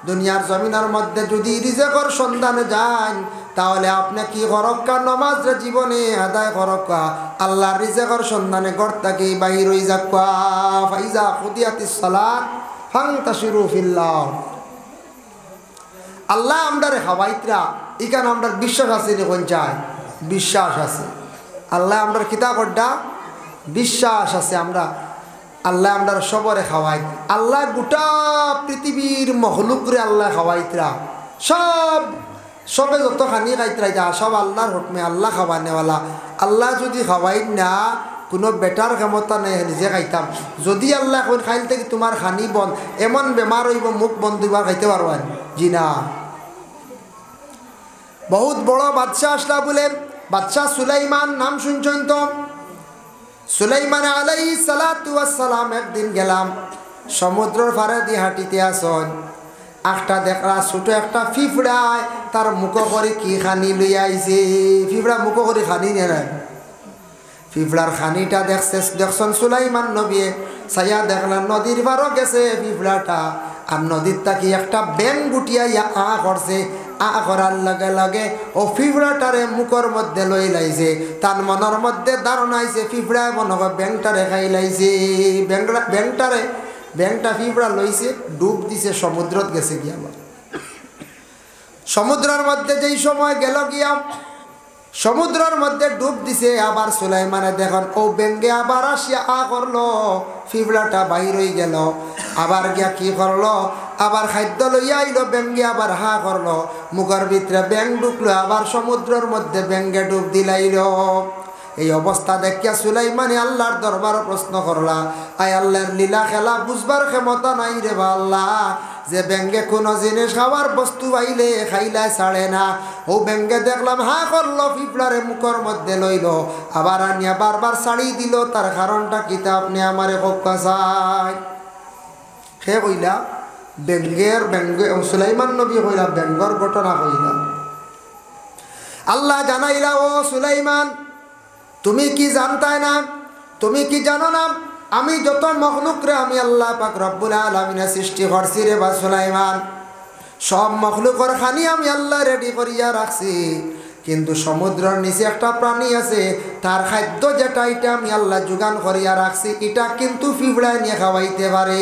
দুনিয়ার জমিনের মধ্যে যদি রিজেকর সন্ধানে যান তাহলে আপনি কি করক্কা নামাজ জীবনে আদায় করক্কা, আল্লাহর রিজেকর সন্ধানে ঘর থেকে বাহির হই যাক্কা। ফাইজা কুদিয়াতিস সালাত ফান্তাশিরু ফিল আরদ। আল্লাহ আমরারে খাওয়াইতরা এখানে আমরা বিশ্বাস আছে নি কোন চাই বিশ্বাস আছে, আল্লাহ আমরা কিতা করডা বিশ্বাস আছে, আমরা আল্লাহ আমরা সবরে খাওয়াই। আল্লাহ গোটা পৃথিবীর মখলুকরে আল্লাহ খাওয়াইতরা, সবে যত খানি খাইতরা যা সব আল্লাহর হুকমে, আল্লাহ খাওয়ানেওয়ালা। আল্লাহ যদি খাওয়াই না কোনো বেটার ক্ষমতা নেই নিজে খাইতাম, যদি আল্লাহ কোন খাইল থেকে তোমার খানি বন্ধ এমন বেমার হইব মুখ বন্ধ হইবার খাইতে পারবেন জি না। বহুত বড় বাদশাহ আসলা বলে বাদশাহ সুলাইমান নাম শুনছেন তো? সুলাইমান আলাইহিস সালাতু ওয়াস সালাম একদিন গেলাম সমুদ্রের পাড়ে দিয়ে হাঁটিতে আসন, একটা দেখলা ছোট একটা ফিফড়ায় তার মুখ করে কি খানি লইয়া আইছে। ফিফড়া মুখ করে খানি নেয় না, ফিফড়ার খানিটা দেখছেন সুলাইমান নবী ছায়া দেখলেন নদীর পারও গেছে ফিফড়াটা, আর নদীর তাকি একটা ব্যাং গুটিয়া করছে, করার লগে লগে ও ফিফড়াটারে মুখর মধ্যে লই লাইছে। তার মনের মধ্যে ধারণা আইছে ফিফড়ায় মনে হয় ব্যাংটারে খাই লাইছে। ব্যাংটা ফিফড়া লইছে ডুব দিছে, সমুদ্রত গেছে গিয়া। সমুদ্রের মধ্যে যেই সময় গেল গিয়া সমুদ্রের মধ্যে ডুব দিছে, আবার সুলাইমানে দেখুন ও ব্যাঙ্গে আবার আসিয়া করলো, ফিফড়াটা বাহির হয়ে গেল, আবার গিয়া কি করলো আবার খাদ্য লইয়া আইলো, ব্যাঙ্গে আবার করলো, মুখের ভিতরে ব্যাং ঢুকলো, আবার সমুদ্রের মধ্যে ব্যাঙ্গে ডুব দিলাইল। এই অবস্থা দেখিয়া সুলাইমানে আল্লাহর দরবারে প্রশ্ন করলা, আয় আল্লাহর লীলা খেলা বুঝবার ক্ষমতা নাই রে বা আল্লাহ, যে ব্যাঙ্গে কোনো জিনিস খাওয়ার বস্তু পাইলে খাইলাই ছাড়ে না, ও ব্যাঙ্গে দেখলাম করলো ফিফড়ারে মুখের মধ্যে লইল, আবার আনিয়া বারবার ছাড়ি দিল, তার কারণটা কিতা আপনি আমারে কক্কা চাই। সে কইলা ব্যাঙ্গে সুলাইমান নবী কইলা ব্যাঙ্গর ঘটনা কইলা। আল্লাহ জানাইলা ও সুলাইমান তুমি কি জানতাই না, তুমি কি জানো না আমি যত মখলুকরে আমি আল্লাহ পাক রব্বুল আলামিন সৃষ্টি করছি রে বা সুলাইমান, সব মখলুকর খানি আমি আল্লাহ রেডি করিয়া রাখছি, কিন্তু সমুদ্রের নিচে একটা প্রাণী আছে তার খাদ্য যেটা এটা আমি আল্লাহ যোগান করিয়া রাখছি, এটা কিন্তু ফিফড়ায় নিয়ে খাওয়াইতে পারে।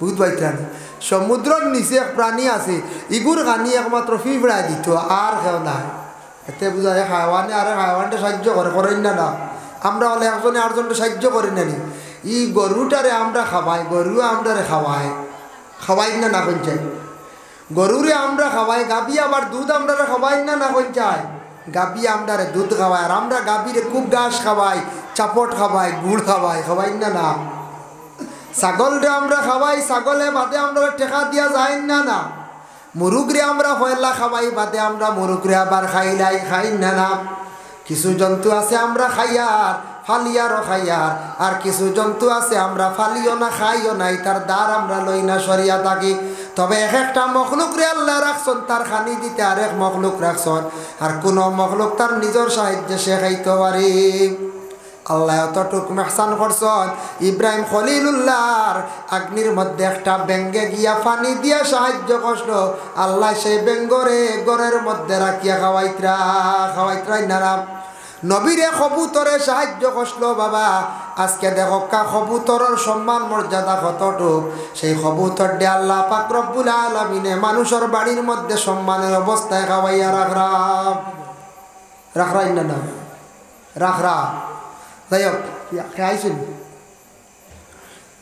বুঝতে পারছেন সমুদ্রের নিচে এক প্রাণী আছে ইগুর গানি একমাত্র ফিফড়ায় দিত আর কেউ নাই এতে বোঝা যায় হাইওয়ানে আরে হাইওয়ানটা সাহায্য করেন না আমরা হলে একজনে আরেকজনটা সাহায্য করি না ই গরুটারে আমরা খাওয়াই গরুও আমরারে খাওয়াই না কোন চাই গরুরে আমরা খাওয়াই গাবি আবার দুধ আমরারে খাওয়াই না কোন চাই গাবি আমরারে দুধ খাওয়াই আর আমরা গাবিরে খুব ঘাস খাওয়াই চাপট খাওয়াই গুড় খাওয়াই না ছাগলরে আমরা খাওয়াই ছাগলে বাদে আমরা টেকা দিয়া যায় না মুরুগরে আমরা পয়লা খাওয়াই বাদে আমরা মুরুগরে আবার খাই না কিছু জন্তু আছে আমরা খাইয়ার ফালিয়ারও খাইয়ার আর কিছু জন্তু আছে আমরা ফালিও না খাইও নাই তার দ্বার আমরা লই না সরিয়া থাকি তবে এক একটা মখলুক রে আল্লাহ রাখছন তার খানি দিতে আর এক মখলুক রাখছন আর কোনো মখলুক তার নিজের সাহায্যে সে খাইতে পারে আল্লাহ এতটুক মেহসান করছন ইব্রাহিম খলিলুল্লাহর আগ্নির মধ্যে একটা ব্যাঙ্গে গিয়া পানি দিয়া সাহায্য করল আল্লাহ সেই ব্যাঙ্গরে গরের মধ্যে রাখিয়া খাওয়াইত্রাই না নবীরে কবুতরে সাহায্য করল বাবা আজকে দেখো কবুতরের সম্মান মর্যাদা কতটুক সেই কবুতর দিয়ে আল্লাহ পাক রব্বুল আলামিনে মানুষের বাড়ির মধ্যে সম্মানের অবস্থায় খাওয়াইয়া রাখরাই না রাখরা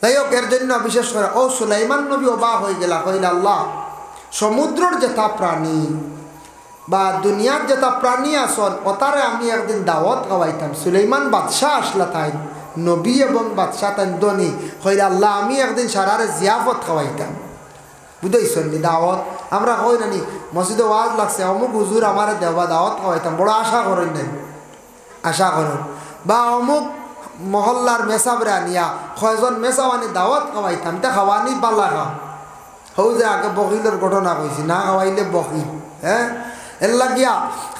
যাই হোক এর জন্য বিশেষ করে ও সুলাইমান নবী অবাক হয়ে গেলা কইল আল্লাহ সমুদ্রের যেটা প্রাণী বা দুনিয়ার যেটা প্রাণী আসল ওটারে আমি একদিন দাওয়াত খাওয়াইতাম সুলাইমান বাদশাহ আসলা তাই নবী এবং বাদশাহ তাই দনি কইল আল্লাহ আমি একদিন সারারে জিয়াফত খাওয়াইতাম বুঝাইছেন দাওয়াত আমরা কই নানি মসজিদে ওয়াজ লাগছে অমুক হুজুর আমার দেওয়া দাওয়াত খাওয়াইতাম বড় আশা করেন নাই আশা করেন বা অমুক মহল্লার মেসাবরে আনিয়া কয়জন মেসাও আনি দাওয়াত খাওয়াইতাম তা খাওয়ানি পাল্লা খাও হৌ যে আগে বকিলের ঘটনা কইছি না খাওয়াইলে বকি হ্যাঁ এর লাগিয়া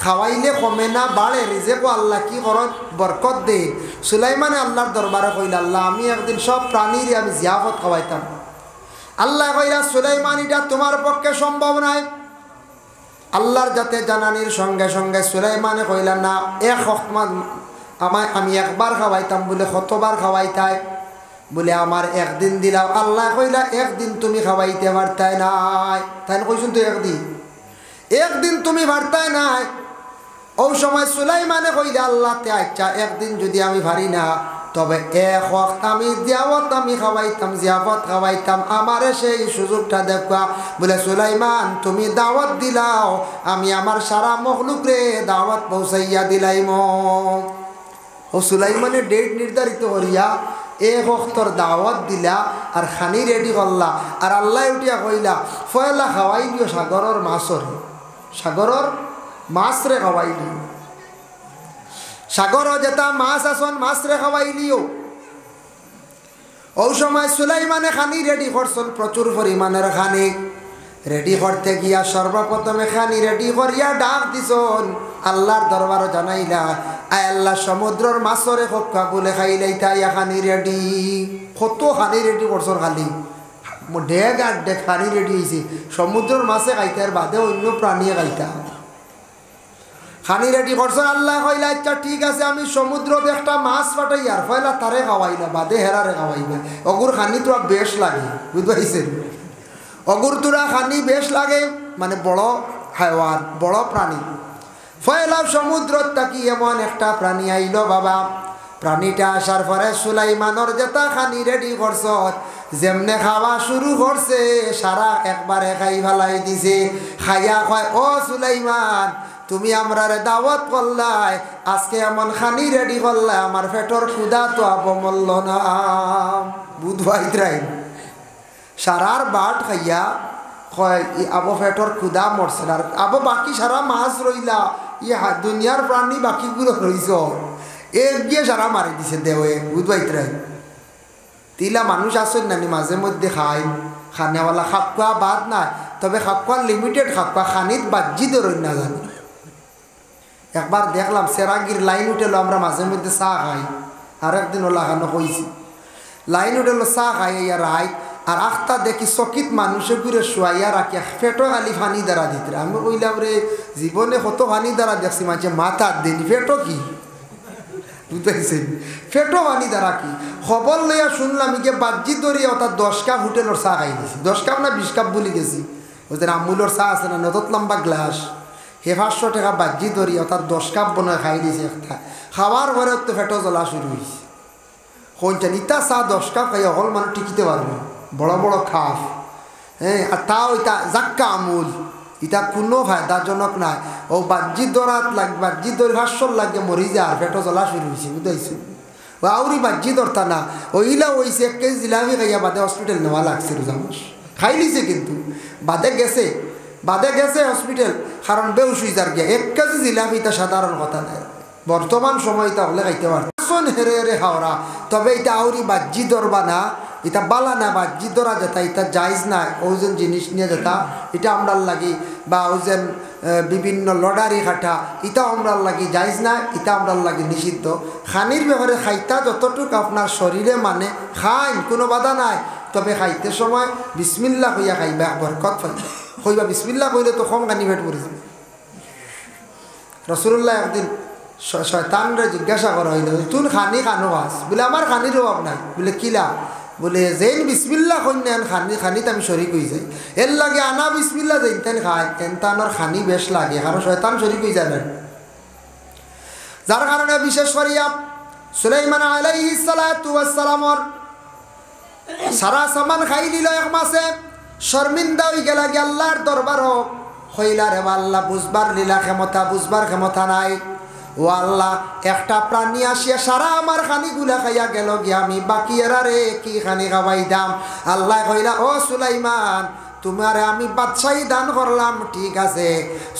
খাওয়াইলে কমে না বাড়ে রিজেকো আল্লাহ কি করত বরকত দে সুলাইমানে আল্লাহর দরবারে কইল আল্লাহ আমি একদিন সব প্রাণীর আমি জিয়াফত খাওয়াইতাম আল্লাহ কইলা সুলাইমান এটা তোমার পক্ষে সম্ভব নাই আল্লাহর যাতে জানানির সঙ্গে সঙ্গে সুলাইমানে কইলা না এক হকমান আমি একবার খাওয়াইতাম বলে কতবার খাওয়াইতাই বলে আমার একদিন দিলাম আল্লাহ কইলা একদিন তুমি খাওয়াইতে পারতাই নাই তাই কইছুন তো একদিন তুমি পারতাই নাই ও সময় সুলাইমানে কইলা আল্লাহ তে আচ্ছা একদিন যদি আমি পারি না তবে এক ওয়াক্ত আমি জিয়াফত আমি খাওয়াইতাম জিয়াফত খাওয়াইতাম আমারে সেই সুযোগটা দেখা বলে সুলাইমান তুমি দাওয়াত দিলাও আমি আমার সারা মখলুক রে দাওয়াত পৌঁছাইয়া দিলাইম ও সুলাইমানের ডেট নির্ধারিত করিয়া এক ওয়াক্তর দাওয়াত দিলা আর খানি রেডি করলা আর আল্লাহ উঠিয়া কইলা ফয়লা খাওয়াই দিও সাগরের মাছ রে খাওয়াই দিও সাগর যেটা মাছ আসন মাছ রে খাওয়াই দিও ও সময় সুলাইমানে খানি রেডি করছেন প্রচুর পরিমাণের খানি রেডি করতে গিয়া সর্বপ্রথমে খানি রেডি করিয়া ডাক দিছন আল্লাহর দরবার জানাইলা আয় আল্লাহ সমুদ্রের মাছরে খোকা বলে খাইলাই তাই খানি রেডি কত খানি রেডি করছন খালি ডেগ আর ডেগ খানি রেডি হয়েছে সমুদ্রের মাছে খাইতে আর বাদে অন্য প্রাণীয়ে খাইতা খানি রেডি করছন আল্লাহ কইলা আচ্ছা ঠিক আছে আমি সমুদ্রতে একটা মাছ পাঠাই আর ফয়লা তারে খাওয়াইলা বাদে হেরারে খাওয়াইবা অগুর খানি তোরা বেশ লাগে বুঝতে পারছেন অগুর তোরা খানি বেশ লাগে মানে বড় হাইওয়ান বড় প্রাণী ফয়লা সমুদ্রত থাকি এমন একটা প্রাণী আইল বাবা প্রাণীটা আসার পরে সুলাইমানের যেটা খানি রেডি করছ যেমনে খাওয়া শুরু করছে সারা একবারে খাই ফেলাই দিছে খাইয়া কয় ও সুলাইমান তুমি আমরারে দাওয়াত করলাই আজকে এমন খানি রেডি করলাই আমার পেটর ক্ষুধা তো আবমল্ল না বুধবাইত্রাই সারার বাট খাইয়া কয় আবো পেটর ক্ষুধা মরছে আর আবো বাকি সারা মাছ রইলা দুনিয়ার প্রাণী বাকিগুলো রইছ এক গিয়ে সারা মারি দিছে দেওয়ে বুধবাইত্রাই তিলা মানুষ আসেন নানি মাঝে মধ্যে খায় খানেওয়ালা খাপকা বাদ নাই তবে খাপকা লিমিটেড খাপকা খানিত বাজ্জি ধরুন না জানি একবার দেখলাম সেরাগির লাইন উঠেলো আমরা মাঝে মধ্যে চা খাই আর একদিন ও লাগানো কইছি লাইন উঠেলো চা খাই ইয়ার রায় আর আখতা দেখি চকিত মানুষে ঘুরে শোয়াইয়া রাখিয়া ফেটো খালি ফানি দ্বারা দিতে আমি কইলাম রে জীবনে কত ফানি দ্বারা দেখছি মাঝে মাথার দিন ফেটো কি বুঝতেছেন ফেটো পানি দ্বারা কি খবর লইয়া শুনলাম যে বাজ্জি দরিয়া অর্থাৎ 10 কাপ হোটেলের চা খাই দিছি 10 কাপ না 20 কাপ বলি গেছি ওদের আমুলের চা আছে না নতত লম্বা গ্লাস হে 500 টাকা বাজ্জি দরিয়া অর্থাৎ 10 কাপ বনায় খাই দিছি একটা খাওয়ার পরে তো ফেটো জ্বলা শুরু হয়েছে কোনটা নিতা চা 10 কাপ খাই হল মানে টিকিতে পারবে বড় বড় খাফ হ্যাঁ আর তাও এটা জাক্কা আমুল এটা কোনো ফায়দাজনক নাই ও বাজ্জি দরাত লাগবে বাজ্জি দর 500 লাগে মরি যা আর পেটো জ্বলা শুরু হয়েছে বুঝাইছো ও আউরি বাজ্জি দরতা না ওইলা ওইছে 1 কেজি জিলাপি খাইয়া বাদে হসপিটাল নেওয়া লাগছে রোজা মাস খাই লিছে কিন্তু বাদে গেছে হসপিটাল কারণ বেউস হয়ে যার গিয়া 1 কেজি জিলাপি এটা সাধারণ কথা নাই বর্তমান সময় তাহলে খাইতে পারতেন হেরে হেরে হাওড়া তবে এটা আউরি বাজ্জি দরবা না এটা বালা না বাজ্জি ধরা যেটা এটা জায়জ না ওজন জিনিস নিয়ে যেটা এটা আমরার লাগি বা ওজন বিভিন্ন লডারি খাটা এটা আমরার লাগি জায়জ না এটা আমরার লাগি নিষিদ্ধ খানির ব্যাপারে খাইতা যতটুকু আপনার শরীরে মানে খাইন কোনো বাধা নাই তবে খাইতে সময় বিসমিল্লাহ হইয়া খাইবা বরকত পাইবা হইবা বিসমিল্লাহ কইলে তো কম খানি পেট পড়ে যাবে রাসূলুল্লাহ একদিন শয়তানরে জিজ্ঞাসা করা হইল তুই খানি কানো খাস বলে আমার খানির অভাব নাই বলে কিলা বলে যেন বিসমিল্লাহ কন্যান খানিতে আমি শরিক হয়ে যাই এর লাগে আনা বিসমিল্লাহ যেন তেন খায় তেন তানোর খানি বেশ লাগে কারণ শয়তান শরিক হয়ে যাবেন যার কারণে বিশেষ করিয়া সুলাইমান আলাইহিস সালাতু ওয়াস সালামর সারা সামান খাই নিল এক মাসে শর্মিন্দা হয়ে গেল আল্লাহর দরবার হইলা রে আল্লাহ বুঝবার লীলা ক্ষমতা বুঝবার ক্ষমতা নাই ও আল্লাহ একটা প্রাণী আসিয়া সারা আমার খানিগুলা খাইয়া গেল গিয়া আমি বাকি এরারে কি খানি খাওয়াই দাম আল্লাহ কইলা ও সুলাইমান তোমারে আমি বাদশাহী দান করলাম ঠিক আছে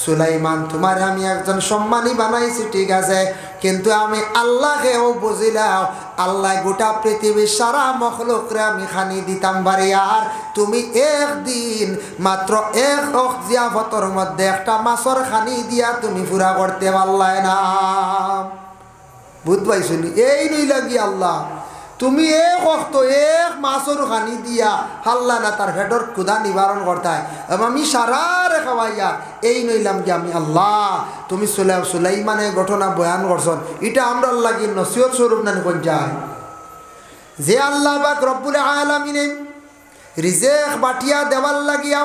সুলাইমান তোমারে আমি একজন সম্মানী বানাইছি ঠিক আছে কিন্তু আমি আল্লাহকেও বুঝিলাম আল্লাহ গোটা পৃথিবীর সারা মখলুকরে আমি খানি দিতাম বাড়ি আর তুমি একদিন মাত্র এক জিয়াফতর মধ্যে একটা মাছর খানি দিয়া তুমি পুরা করতে পারলাই না বুঝ পাইছনি এই নই লাগি আল্লাহ তুমি এক অক্ত এক মাছর খানি দিয়া হাল্লা না তার ভেটর ক্ষুধা নিবারণ করতায় এবং আমি সারা রে খাওয়াইয়া এই নইলাম কি আমি আল্লাহ তুমি সুলাইমানে ঘটনা বয়ান করছন এটা আমরা লাগি নসিহত স্বরূপ না কোন যায় যে আল্লাহ পাক রব্বুল আলামিনে রিজেক বাটিয়া দেওয়ার লাগিয়া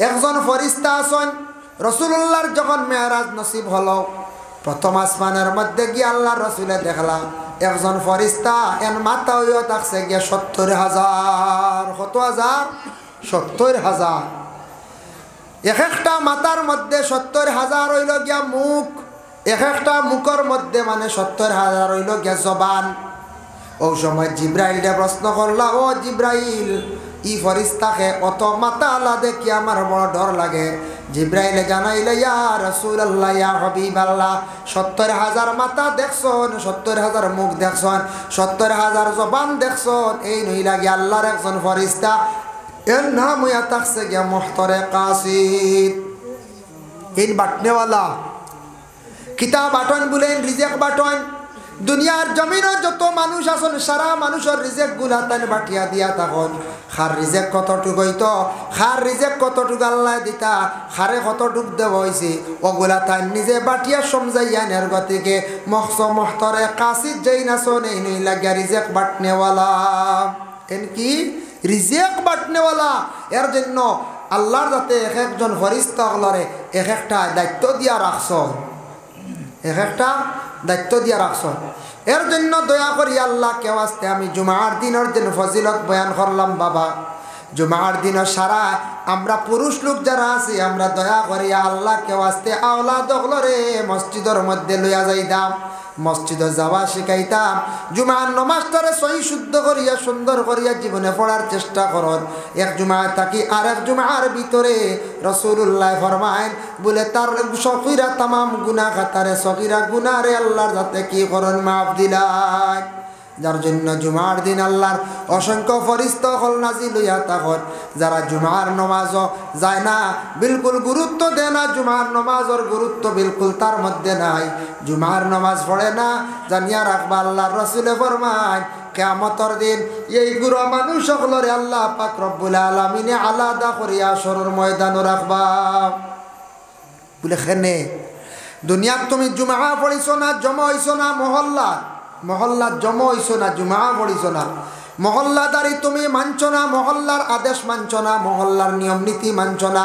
একজন ফরিস্তা আছেন রাসূলুল্লাহর যখন মেরাজ নসিব হলো প্রথম আসমানের মধ্যে গিয়ে আল্লাহ রাসূলে দেখলাম একজন ফরিস্তা এন মাথা হইয়া থাকছে গিয়া 70,000 কত হাজার 70,000 এক একটা মাথার মধ্যে 70,000 হইল গিয়া মুখ এক একটা মুখের মধ্যে মানে 70,000 হইল গিয়া জবান ও সময় জিব্রাইলে প্রশ্ন করলা ও জিব্রাইল ই ফরিস্তাকে অত মাথা আলা দেখি আমার বড় ডর লাগে জিব্রাইলে জানাইলে ইয়া রাসূলুল্লাহ ইয়া হাবিবাল্লাহ 70,000 মাথা দেখছন 70,000 মুখ দেখছন 70,000 জবান দেখছন এই নই লাগে আল্লাহর একজন ফরিস্তা এর নাম হইয়া থাকছে গিয়া মুহতারে কাসিদ ইন বাটনেওয়ালা কিতাব বাটন বলেন রিজেক বাটন দুনিয়ার জমিনও যত মানুষ আছেন সারা মানুষের রিজেক গুলা তান বাটিয়া দিয়া তখন খার রিজেক কতটুক হইতো খার রিজেক কতটুক আল্লাহ দিতা খারে কতটুক দেওয়া হয়েছে ওগুলা তাই নিজে বাটিয়া সমঝাইয়া নের গতিকে মহতরে কাসিদ যেই নাচন এই নই লাগিয়া রিজেক বাটনেওয়ালা এন কি রিজেক বাটনেওয়ালা এর জন্য আল্লাহর যাতে এক একজন ফরিস্তা হলরে এক একটা দায়িত্ব দিয়া রাখছ এক একটা দায়িত্ব দিয়া রাখছ এর জন্য দয়া করি আল্লাহ কেউ আসতে আমি জুমার দিনের দিন ফজিলত বয়ান করলাম বাবা জুমার দিনের সারা আমরা পুরুষ লোক যারা আছি আমরা দয়া করি আল্লাহ কেউ আসতে আওলা দখলরে মসজিদের মধ্যে লইয়া যাইতাম মসজিদে যাওয়া শিখাইতাম জুমার নমাজটারে সহি শুদ্ধ করিয়া সুন্দর করিয়া জীবনে পড়ার চেষ্টা করন এক জুমায় থাকি আর এক জুমার ভিতরে রাসূলুল্লাহ ফরমায়েন বলে তার সগীরা तमाम গুনাহ খাতারে সগীরা গুনাহরে আল্লাহর যাতে কি করন মাফ দিলাই যার জন্য জুমার দিন আল্লাহর অসংখ্য ফরিস্তা হল নাজিল হইয়া তখন যারা জুমার নামাজ যায় না বিলকুল গুরুত্ব দেয় না জুমার নামাজের গুরুত্ব বিলকুল তার মধ্যে নাই জুমার নামাজ পড়ে না জানিয়া রাখবা আল্লাহর রাসূলে ফরমায় কিয়ামতের দিন এই গুরু মানুষ সকলরে আল্লাহ পাক রব্বুল আলামিনে আলাদা করিয়া সরর ময়দানে রাখবা বলে খেনে দুনিয়াত তুমি জুমা পড়িছো না, জমা হইছো না মহল্লা, মহল্লার জমা হইছো না, জুমা পড়িছো না, মহল্লাদারি তুমি মানছো না, মহল্লার আদেশ মানছো না, মহল্লার নিয়ম নীতি মানছো না,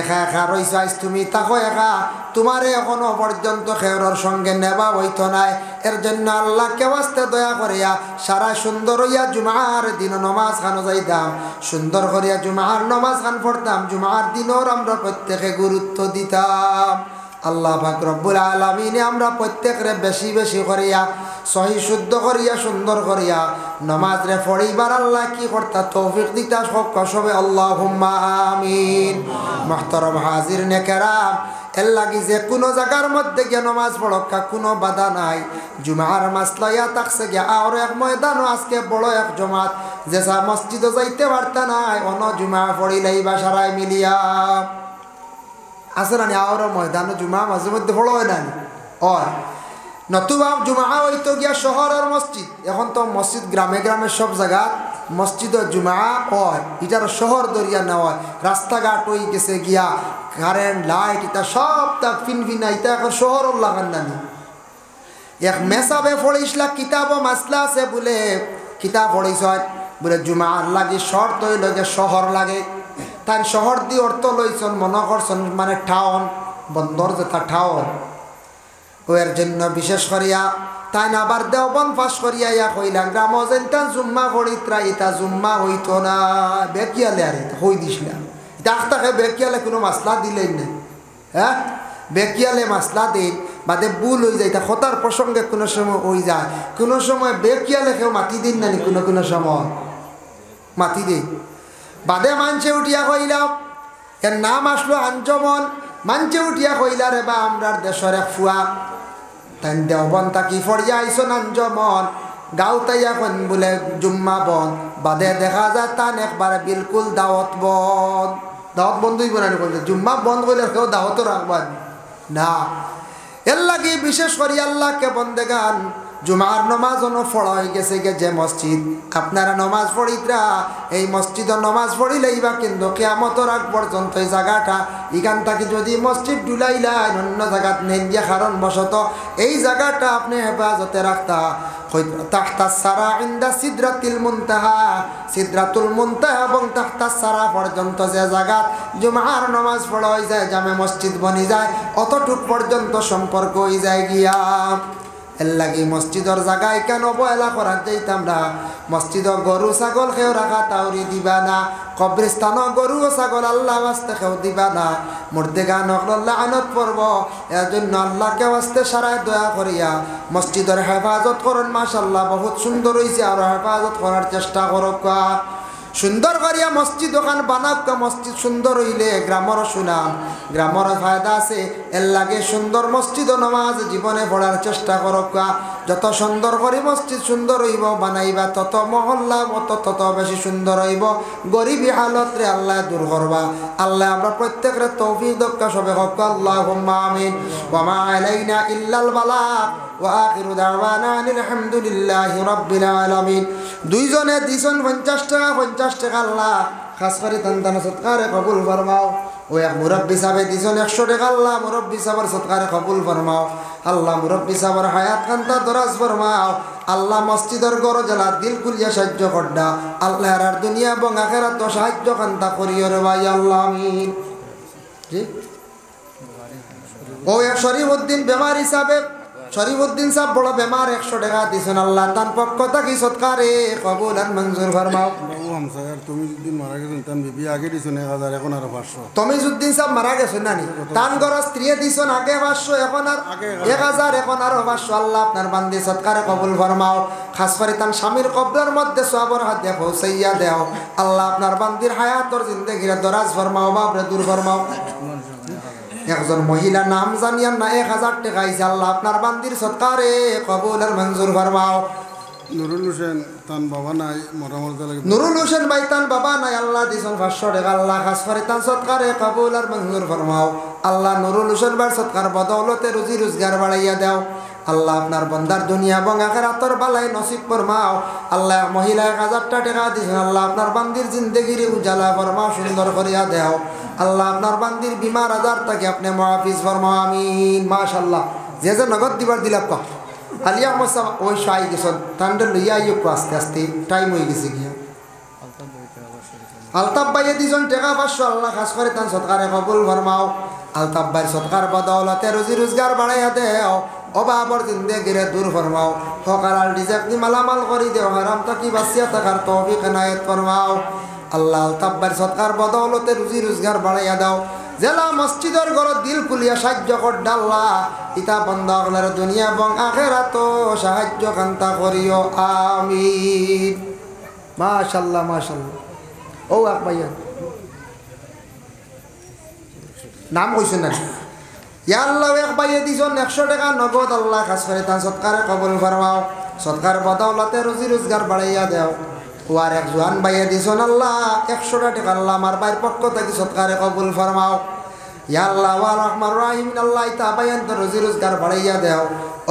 একা একা রইছো। আজ তুমি তাকো একা, তোমারে এখনো পর্যন্ত খেউরর সঙ্গে নেবা হইতো নাই। এর জন্য আল্লাহকে ওয়াস্তে দয়া করিয়া সারা সুন্দর হইয়া জুমার দিন নমাজ খানো যাইতাম, সুন্দর করিয়া জুমার নমাজ খান পড়তাম, জুমার দিনও আমরা প্রত্যেকে গুরুত্ব দিতাম। আল্লাহ পাক রব্বুল আলামিন আমরা প্রত্যেকরে বেশি বেশি করিয়া সহি শুদ্ধ করিয়া সুন্দর করিয়া নমাজ রে পড়িবার আল্লাহ কি করতা তৌফিক দিতা সবে আল্লাহুম্মা আমিন। মুহতারাম হাজিরিনে কেরাম, এর লাগি যে কোনো জায়গার মধ্যে গিয়ে নমাজ পড়কা কোনো বাধা নাই। জুমার মাসলা ইয়া থাকছে গিয়া আর এক ময়দানও আজকে বড় এক জমাত যে মসজিদও যাইতে পারতা নাই, অন জুমা পড়িলেই বা সারাই মিলিয়া আছে না আর ময়দান জুমা মাঝে মধ্যে বড় হয় না ওর নতুবা জুমা হইতো গিয়া শহরের মসজিদ। এখন তো মসজিদ গ্রামে গ্রামে সব জায়গা মসজিদ জুমা হয়, এটার শহর দরিয়া নেওয়া, রাস্তাঘাট হয়ে গেছে গিয়া কারেন্ট লাইট এটা সব তা ফিনফিনা, এটা এখন শহর লাগান নানি। এক মেসাবে পড়িসলা কিতাব মাসলা আছে বলে কিতাব পড়িস বলে জুমার লাগে শর্ত হইল যে শহর লাগে, তাই শহর দিয়ে অর্থ লইছন মনে করছেন মানে টাউন বন্দর যেটা টাউন। ওর জন্য বিশেষ করিয়া তাই না আবার দেওবন ফাঁস করিয়া ইয়া কইলাম গ্রাম যেনটা জুম্মা করিত্রা ইতা জুম্মা হইতো না বেকিয়ালে আর হই দিছিলাম ডাক্তারকে বেকিয়ালে কোনো মাসলা দিলেন না। হ্যাঁ বেকিয়ালে মাসলা দিন বাদে ভুল হয়ে যায়, তা খতার প্রসঙ্গে কোনো সময় হয়ে যায়, কোনো সময় বেকিয়ালে কেউ মাতি দিন নানি, কোনো কোনো সময় মাতি দিন বাদে মানছে উঠিয়া কইলাম এর নাম আসলো আঞ্জমন, মানছে উঠিয়া কইলা রে বা আমরার দেশের এক ফুয়া তাই দেওবন তাকি ফরিয়া আইসন আঞ্জমন গাঁও তাইয়া কন বলে জুম্মা বন বাদে দেখা যায় তান একবারে বিলকুল দাওয়াত বন্ধ, দাওয়াত বন্ধই বানানি করলে জুম্মা বন্ধ করলে কেউ দাওয়াতও রাখবেন না। এর লাগে বিশেষ করি আল্লাহকে বন্দেগান জুমার নমাজ পড়া হয়ে গেছে যে মসজিদ আপনারা নমাজ পড়িতরা এই মসজিদের নমাজ পড়িলেই বা কিন্তু কিয়ামতের আগ পর্যন্ত এই জায়গাটা এখান থেকে যদি মসজিদ ডুলাইলাই অন্য জায়গাত নেন যে কারণ বশত এই জায়গাটা আপনি হেফাজতে রাখতা তাহতা সারা ইন্দা সিদরাতুল মুনতাহা, সিদরাতুল মুনতাহা এবং তাহতা সারা পর্যন্ত যে জায়গাত জুমার নমাজ পড়া হয়ে যায় জামে মসজিদ বনি যায় অতটুক পর্যন্ত সম্পর্ক হয়ে যায় গিয়া। এর লাগে মসজিদের জায়গায় কেন অবহেলা করার যাইতাম না, মসজিদর গরু ছাগল খেও রাখা তাওরি দিবা না, কবরস্থান গরু ও ছাগল আল্লাহ ওয়াস্তে খেও দিবা না, মুর্দেগান আল্লাহ আনত পড়ব। এর জন্য আল্লাহকে ওয়াস্তে সারায় দয়া করিয়া মসজিদের হেফাজত করুন। মাশাআল্লাহ বহুত সুন্দর হয়েছে, আর হেফাজত করার চেষ্টা করক। সুন্দর করিয়া মসজিদ ওখান বানাক, মসজিদ সুন্দর হইলে গ্রামর সুনাম, গ্রামর ফায়দা আছে। এর লাগে সুন্দর মসজিদ ও নমাজ জীবনে পড়ার চেষ্টা করক। যত সুন্দর করে মসজিদ সুন্দর হইব বানাইবা তত মহল্লা তত বেশি সুন্দর হইব। গরিবী হালতরে আল্লাহ দূর করবা। আল্লাহ আমরা প্রত্যেকের তৌফিক দক্কা সবে হক আল্লাহুম্মা আমিন। ওয়া মা আলাইনা ইল্লাল বালাগ ওয়া আখিরু দাওয়ানা আলহামদুলিল্লাহি রাব্বিল আলামিন। দুইজনে দিছেন 50 টাকা 50 টাকা আল্লাহ খাস করে দান সৎকারে কবুল ফরমাও। ও এক মুরব্বী সাহেব দিছেন 100 টাকা আল্লাহ মুরব্বী সাহেবের সৎকারে কবুল ফরমাও। আল্লাহ মুরব্বী সাহেবের হায়াত খান্তা দরাজ ফরমাও। আল্লাহ মসজিদের গরজলা দিল খুলিয়া সাহায্য করডা আল্লাহ আর দুনিয়া এবং আখিরাত সাহায্য খান্তা করিও রে ভাই আল্লাহ আমিন। ঠিক ও এক শরীফউদ্দিন বেমার হিসাবে শরীফউদ্দিন সাহেব বড় বেমার 100 টাকা দিছেন আল্লাহ তার পক্ষ থেকে সৎকারে কবুল আর মঞ্জুর ফরমাও। তুমি যুদ্দিন মারা গেছেন তান বিবি আগে দিছেন 1000 এখন আর 500। তুমি যুদ্দিন সাহেব মারা গেছেন নানি তান গর স্ত্রী দিছেন আগে 500 এখন আর 1000 এখন আর 500 আল্লাহ আপনার বান্দি সৎকারে কবুল ফরমাও। খাস করে তান স্বামীর কবরের মধ্যে সওয়াবের হাত দিয়ে পৌঁছাইয়া দেও আল্লাহ আপনার বান্দির হায়াতর জিন্দেগির দরাজ ফরমাও বাবরে দূর ফরমাও। একজন মহিলা নাম জানিয়ান না 1000 টাকা আইছে আল্লাহ আপনার বান্দির সৎকারে কবুল আর মঞ্জুর ফরমাও। নুরুল হোসেন তান বাবা নাই মরামরদা লাগে নুরুল হোসেন ভাই তান বাবা নাই আল্লাহ দিছেন 500 টাকা আল্লাহ খাস করে তান সৎকারে কবুল আর মঞ্জুর ফরমাও। আল্লাহ নুরুল হোসেন ভাই সৎকার বদৌলতে রুজি রোজগার বাড়াইয়া দাও আল্লাহ আপনার বন্দার দুনিয়া এবং আখিরাতের বালাই নসিব ফরমাও। আল্লাহ মহিলা 1000 টাকা দিছেন আল্লাহ আপনার বান্দির জিন্দেগির উজালা ফরমাও সুন্দর করিয়া দাও। আল্লাহ আপনার বান্দির বিমার আজার থেকে আপনি মুআফিজ ফরমাও আমিন। মাশাআল্লাহ যে যে নগদ দিবার দিলাম ক আলিয়া আহমদ সাহেব ওই শাহী গেছেন ঠান্ডা লইয়া আইও আস্তে আস্তে টাইম হয়ে গেছে গিয়া আলতাফ ভাইয়ে দিজন টাকা 500 আল্লাহ খাস করে তান সদকারে কবুল ফরমাও। আলতাফ ভাইয়ের সদকার বদৌলতে রুজি রোজগার বাড়াইয়া দেও, অভাবর জিন্দেগিরে দূর ফরমাও, হকালাল রিজেক দি মালামাল করি দেও, হারাম থাকি বাঁচিয়া থাকার তৌফিক এনায়েত ফরমাও। আল্লাহ আলতাফ ভাইয়ের সদকার বদৌলতে রুজি রোজগার বাড়াইয়া দাও। জেলা মসজিদের ঘরত দিল খুলিয়া সাহায্য কর ডাল্লা, ইতা বন্ধ হলার দুনিয়া এবং আখেরাত সাহায্য কান্তা করিও আমিন। মাশাআল্লাহ মাশাআল্লাহ। ও এক ভাইয়া নাম কইছেন না ইয়া আল্লাহ, এক ভাইয়ে দিছেন 100 টাকা নগদ আল্লাহ খাস করে তার সৎকারে কবুল ফরমাও, সৎকার বদৌলতে রুজি রোজগার বাড়াইয়া দেও। ও আর এক জোয়ান ভাইয়ে দিছেন আল্লাহ 100 টাকা আল্লাহ আমার ভাইয়ের পক্ষ থেকে সৎকারে কবুল ফরমাও। ইয়া আল্লাহ ওয়া রহমান রহিম আল্লাহ ইতা ভাইয়ান তো রুজি রোজগার বাড়াইয়া দেও,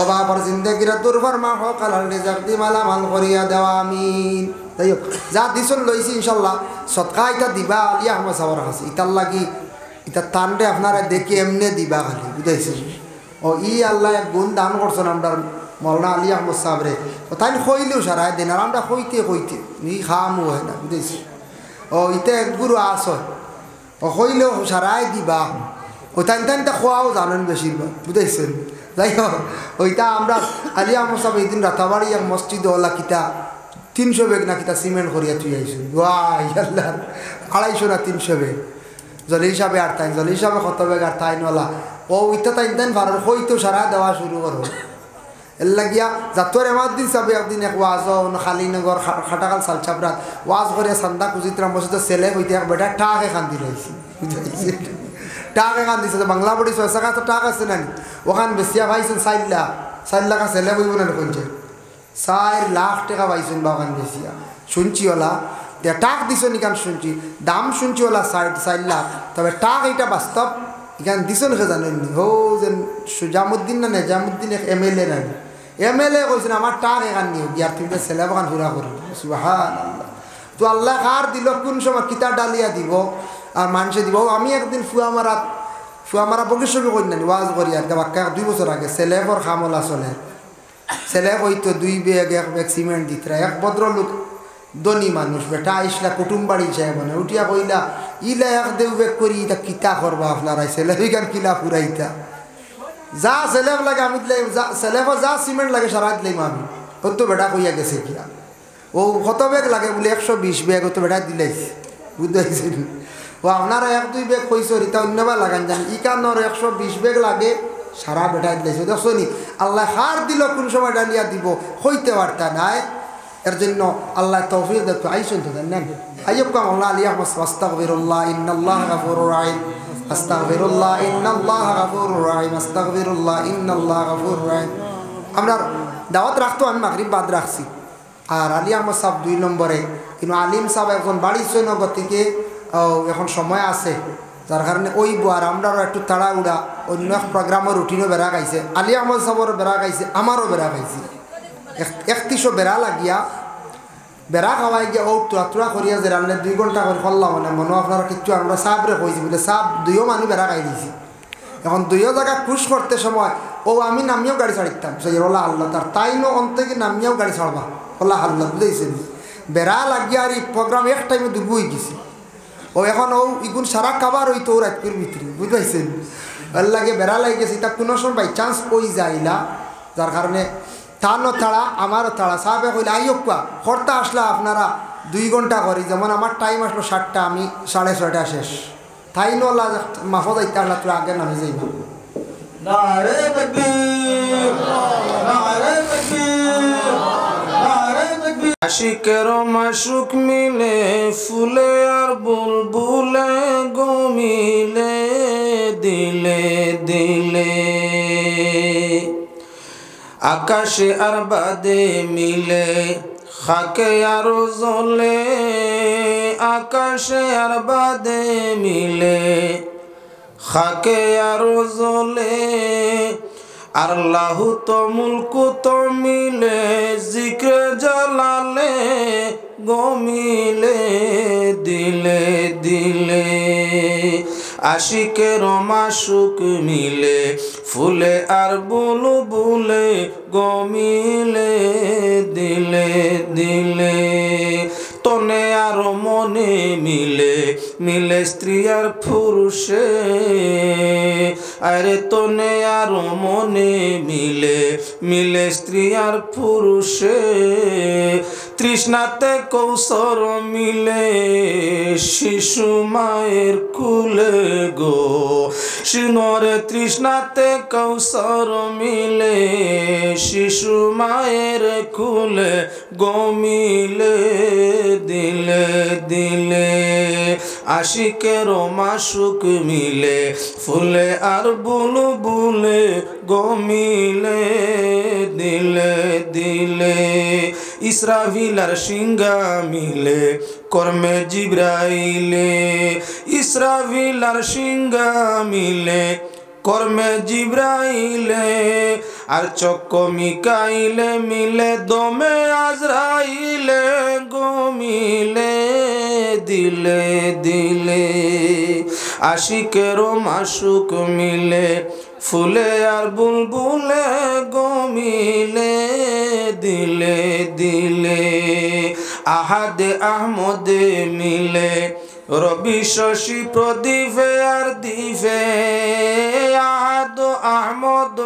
অভাবর জিন্দেগিরে দূর ফরমাও, হকালাল রিজক দি মালামাল করিয়া দেও আমিন। তাই যা দিছেন লইছি ইনশাআল্লাহ সৎকা ইতা দিবা আলিয়া আহমদ সাহেবের কাছে, ইতার লাগি ইতা টানরে আপনারা দেখি এমনি দিবা খালি বুঝাইছেন। ও ই আল্লাহ এক গুণ দান করছেন আমরা মৌলানা আলী আহমদ সাহেবরে, ও তাই কইলেও সারাই দিন আর আমরা কইতে কইতে নি খামও হয় না বুঝেছি। ও ইতে এক গুরু আস ও কইলেও সারাই দিবা, ও তাই তাইনটা খোয়াও জানেন বেশিরভাগ বুঝাইছেন। যাই হোক ওইটা আমরা আলী আহমদ সাহেব এই দিন রাতাবাড়ি এক মসজিদ ওলা কিতা 300 বেগ না কিতা সিমেন্ট করিয়া তুই আইসুন, ওয়াই আল্লাহ 250 না 300 বেগ জলি হিসাবে আর তাই জলি হিসাবে কত বেগ আর তাইনওয়ালা ও ইতা তাইন তাইন ভাড়ার হইতো সারা দেওয়া শুরু করো। এর লাগিয়া যাতর এমার দিন চাবে একদিন এক ওয়াজ খালিনগর খাটাকাল সালচাপড়া ওয়াজ করিয়া সান্দা কুচিত্রাম বসে তো ছেলে হইতে এক বেটা টাকে কান্দি রয়েছি বুঝাইছে, টাকে কান্দিছে বাংলা পড়ি 6 টাকা টাক আছে নানি ওখান বেশিয়া পাইছেন 4 লাখ ছেলে বইব না কইছে 4 লাখ টাকা পাইছেন বা ওখান বেশিয়া শুনছি ওলা টাক দিছ নিকান শুনছি দাম শুনছি ওলা 4 লাখ, তবে টাক এটা বাস্তব এখানে দিছ নাকি জানেননি হো যে সুজামুদ্দিন না নেজামুদ্দিন এক MLA নানি MLA কইছেন আমার টাক এখান নিয়ে গিয়ার তুমি ছেলে বাগান ঘুরা করুন সুবহানাল্লাহ। তো আল্লাহ কার দিল কোন সময় কিতা ডালিয়া দিব আর মানুষে দিব। আমি একদিন ফুয়ামারা বগিসবি করি নানি ওয়াজ করি আর বাক্কা 2 বছর আগে ছেলেপর খামলা চলে ছেলে হইতো 2 বেগ 1 বেগ সিমেন্ট দিতরা এক ভদ্রলোক ধনী মানুষ বেটা আইসলা কুটুম বাড়ি যায় মানে উঠিয়া কইলা ইলা এক দেউ বেগ করি এটা কিতা করবা আপনারা ছেলে ওইখান কিলা ফুরাইতা যা ছেলে লাগে আমি দিলাই ছেলে যা সিমেন্ট লাগে সারা দিলাম আমি কত বেটা কইয়া গেছে কিয়া ও কত বেগ লাগে বলে 120 বেগ তো বেটা দিলাইছে বুঝতে ও আপনারা 1-2 বেগ কইছো রিতা অন্যবা লাগান জানি ইকানোর 120 বেগ লাগে সারা বেটা দিলাইছে দেখছো নি আল্লাহ হার দিল কোন সময় ডালিয়া দিব হইতে পারতা নাই। এর জন্য আল্লাহ তৌফিক দেখো আইসুন তো জানেন আইয়ুব কা মাওলানা আলী আহমদ আস্তাগফিরুল্লাহ ইন্নাল্লাহা গাফুরুর রাহিম আস্তাগফিরুল্লাহ ইন্নাল্লাহা গাফুরুর রাহিম আস্তাগফিরুল্লাহ ইন্নাল্লাহা গাফুরুর রাহিম। আমরা দাওয়াত রাখতো আমি মাগরিব বাদ রাখছি আর আলী আহমদ সাহেব 2 নম্বরে কিন্তু আলিম সাহেব এখন বাড়ি সৈনগর থেকে এখন সময় আছে যার কারণে ওই আর আমরাও একটু তাড়াহুড়া অন্য প্রোগ্রামের রুটিনও বেড়া গাইছে আলী আহমদ সাহেবেরও বেড়া গাইছে আমারও বেড়া গাইছে 31 বেড়া লাগিয়া বেড়া খাওয়াই গিয়া ও তুরা করিয়া যে রান্নে 2 ঘন্টা করে করলাম মানে মনে আপনারা কিচ্ছু আমরা সাবরে কইছি বলে সাব 2ও মানুষ বেড়া খাই দিয়েছি এখন 2ও জায়গা খুশ করতে সময় ও আমি নামিয়েও গাড়ি ছাড়িতাম সেই ওলা আল্লাহ তার তাই নো অন্তকে নামিয়েও গাড়ি ছাড়বা ওলা আল্লাহ বুঝেছেন বেড়া লাগিয়া আর এই প্রোগ্রাম এক টাইমে ডুবুই গেছি ও এখন ও ইগুন সারা খাবার ওই তো রাতপুর ভিতরে বুঝতে এর লাগে বেড়া লাগে গেছে তা কোনো সময় বাই চান্স ওই যাইলা যার কারণে তারও তাড়া আমারও তাড়া সাহেবে কইলে আইয়প্পা খরতা আসলা আপনারা 2 ঘন্টা করি যেমন আমার টাইম আসলো 7টা আমি 6:30 শেষ তাই নলা মাফা যাইতে আসলা তোর আগে নামে যাইবা নারে তাকবীর নারে তাকবীর নারে তাকবীর আশিকের মাশুক মিলে ফুলে আর বুলবুলে গো মিলে দিলে দিলে আকাশে আর বাদে মিলে খাকে আর জলে আকাশে আর বাদে মিলে খাকে আর জলে আর লাহু তো মুলকু তো মিলে জিক্রে জালালে গো মিলে দিলে দিলে আশিকের মাসুক মিলে ফুলে আর বুলবুলে গমিলে দিলে দিলে তনে আর মনে মিলে মিলে স্ত্রী আর পুরুষে আরে তনে আর মনে মিলে মিলে স্ত্রী আর পুরুষে তৃষ্ণাতে কৌশর মিলে শিশু মায়ের কুলে গো শিনরে তৃষ্ণাতে কৌশর মিলে শিশু মায়ের কুলে গো মিলে দিলে দিলে আশিকের মাসুক মিলে ফুলে আর বুলবুলে গো মিলে দিলে দিলে ইসরাফিল আর সিংহা মিলে কর্মে জিব্রাইলে ইসরাফিল আর সিংহা মিলে কর্মে জিব্রাইলে আর চক্ক মিকাইলে মিলে দমে আজরাইলে গো মিলে দিলে দিলে আশিকের মাসুক মিলে ফুলে আর বুলবুলে গো মিলে দিলে দিলে আহাদে আহমদে মিলে রবি শশী প্রদীপে আর দিবে আহাদ আহমদ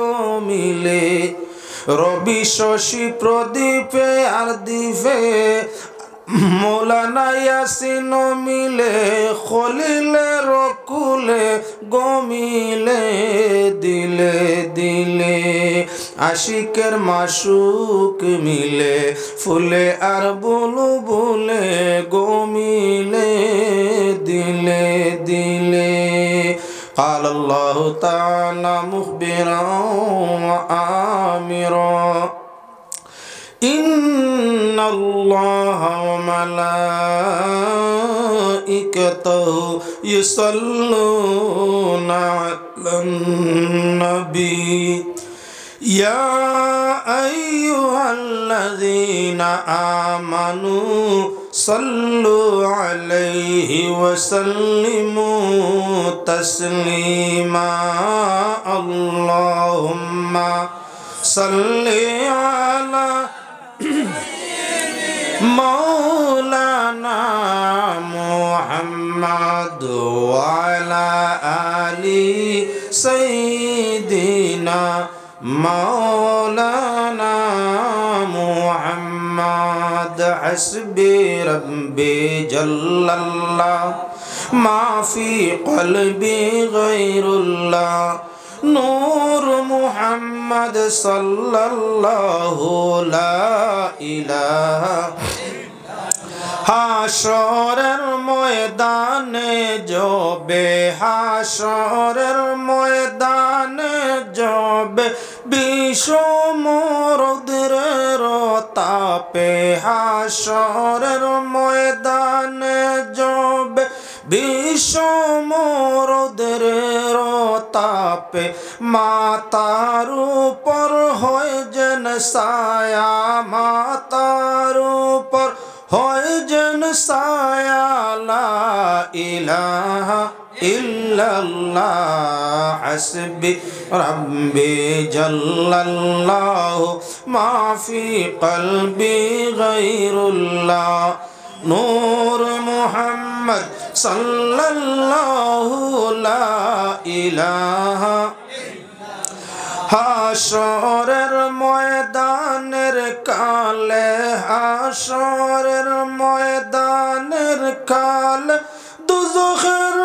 মিলে রবি শশী প্রদীপে আর দিবে মৌলানা ইয়াসিন মিলে খলিলে রকুলে গো মিলে দিলে দিলে আশিকের মাসুক মিলে ফুলে আর বুলবুলে গো মিলে দিলে দিলে قال الله تعالى مخبرا وآمرا إن الله وملائكته يصلون على النبي يا أيها الذين آمنوا صلوا عليه وسلموا تسليما اللهم صل على مولانا محمد وعلى آل سيدنا مولانا محمد حسبي ربي جل الله ما في قلبي غير الله نور محمد صلى الله لا إله হাশরের ময়দানে জবে হাশরের ময়দানে জবে বিষম রৌদ্রের তাপে হাশরের ময়দানে জবে বিষম রৌদ্রের তাপে মাতার উপর হয় যেন ছায়া মাতার উপর হয় যেন ছায়া লা ইলাহা ইল্লাল্লাহ হাসবি রাব্বি জাল্লাল্লাহু মা ফি কলবি গায়রুল্লাহ নূর মুহাম্মদ সাল্লাল্লাহু লা ইলাহা হাশরের ময়দানের কালে হাশরের ময়দানের কালে দুজখের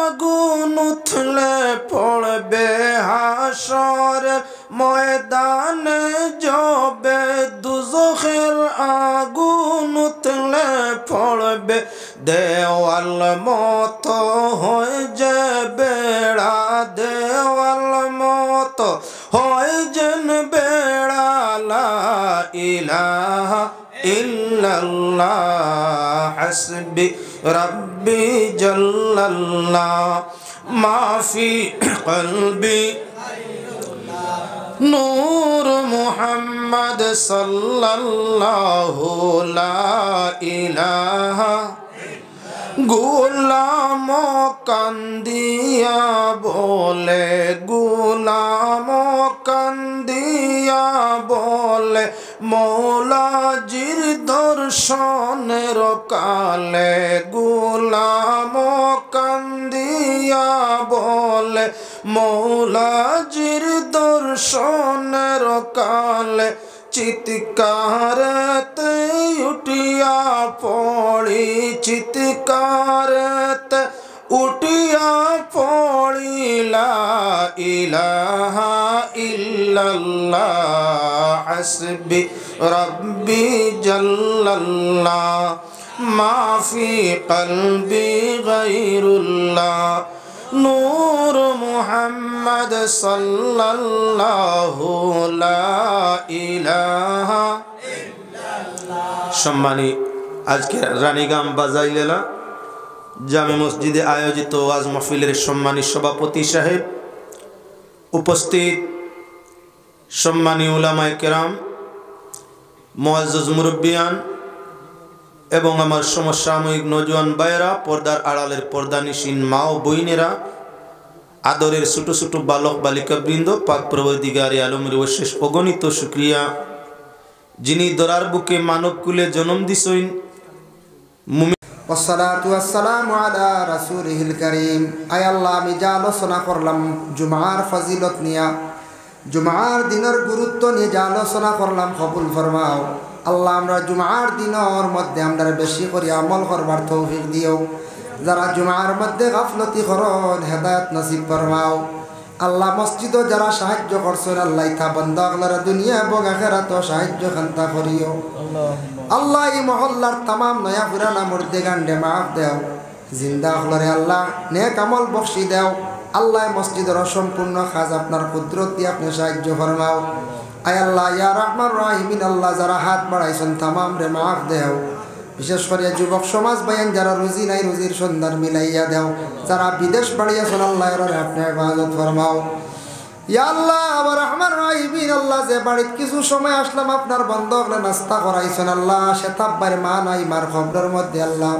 আগুন উঠলে পড়বে হাশরের ময়দানে জবে দুজখের আগুন উঠলে পড়বে দেওয়াল মতো হয়ে যাবে বেড়া দেওয়াল মতো হয় যেন বেড়া লা ইলাহা ইল্লাল্লাহ হাসবি রাব্বি জাল্লাল্লাহ মা ফি কলবি নূর মুহাম্মদ সাল্লাল্লাহু লা ইলাহা গোলাম কান্দিয়া বলে, গোলাম কান্দিয়া বলে, মৌলাজির দর্শনের কালে। গোলাম কান্দিয়া বলে, মৌলাজির দর্শনের কালে। চিৎকারতে উঠিয়া পড়ি, চিৎকারতে উঠিয়া পড়ি, লা ইলাহা ইল্লাল্লাহ হাসবি রব্বি জাল্লাল্লাহ মা ফি কলবি গায়রুল্লাহ নূর মুহাম্মদ সাল্লাল্লাহু লা ইলাহা ইল্লাল্লাহ। সম্মানী, আজকে রানীগাম বাজাইলেলা জামে মসজিদে আয়োজিত ওয়াজ মাহফিলের সম্মানী সভাপতি সাহেব, উপস্থিত সম্মানী উলামায়ে কেরাম, মুআজ্জাজ মুরব্বিয়ান এবং আমার সমসাময়িক নওজোয়ান ভাইয়েরা, পর্দার আড়ালের পর্দানিসীন মা ও বইনেরা, আদরের ছোট ছোট বালক বালিকাবৃন্দ, পাক পরবর্তীগারে আলমের অশেষ অগণিত শুকরিয়া, যিনি দরার বুকে মানবকুলে জন্ম দিছেন। والصلاة والسلام على رسوله الكريم। আয় আল্লাহ, আমি যা আলোচনা করলাম জুমার ফজিলত নিয়া, জুমার দিনের গুরুত্ব নিয়ে যা আলোচনা করলাম কবুল ফরমাও। আল্লাহ, আমরা জুমার দিনের মধ্যে আমরা বেশি করে আমল করবার তৌফিক দিও। যারা জুমার মধ্যে গাফলতি করন, হেদায়েত নসিব ফরমাও। আল্লাহ, মসজিদও যারা সাহায্য করছেন, আল্লাহ ইথা বন্দা আল্লাহর দুনিয়া এবং আখিরাত সাহায্য খান্তা করিও। আল্লাহ, এই মহল্লার তামাম নয়া পুরানা মুর্দে গান্ডে মাফ দেও, জিন্দা হলরে আল্লাহ নেক আমল বখশি দেও। আল্লাহ, মসজিদের অসম্পূর্ণ কাজ আপনার কুদরত দিয়ে আপনি সাহায্য ফরমাও। আয় আল্লাহ, ইয়া রহমান রাহিমিন, আল্লাহ যারা হাত বাড়াইছেন তামাম রে মাফ দেও। বিশেষ করে যুবক সমাজ বাইন যারা রুজি নাই, রুজির সন্ধান মিলাইয়া দেও। যারা বিদেশ বাড়িয়েছেন, আল্লাহ আপনি হেফাজত ফরমাও। ইয়া আল্লাহ, আবার রহমান রাহিমিন, আল্লাহ যে বাড়িতে কিছু সময় আসলাম আপনার বন্ধ হলে নাস্তা করাইছেন, আল্লাহ সে তাব্বার মা নাই মার খবরের মধ্যে আল্লাহ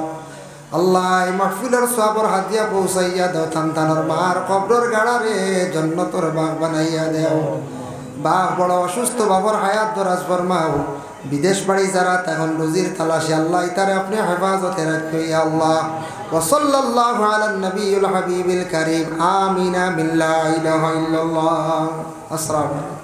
আল্লাহ এই মাহফিলের সওয়াবের হাদিয়া পৌঁছাইয়া দেও। সন্তানের মার কবরের গাড়ারে জান্নাতের বাগ বানাইয়া দেও। বাঘ বড় অসুস্থ বাবার হায়াত দরাজ ফরমাও। বিদেশ বাড়ি যারা তখন রুজির তালাশে, আল্লাহ তারে আপনি হেফাজতে রাখো ইয়া আল্লাহ। ওয়া সাল্লাল্লাহু আলান নবিয়্যিল হাবিবিল কারীম। আমিন। বিল্লা ইলাহা ইল্লাল্লাহ। আসসালামু আলাইকুম।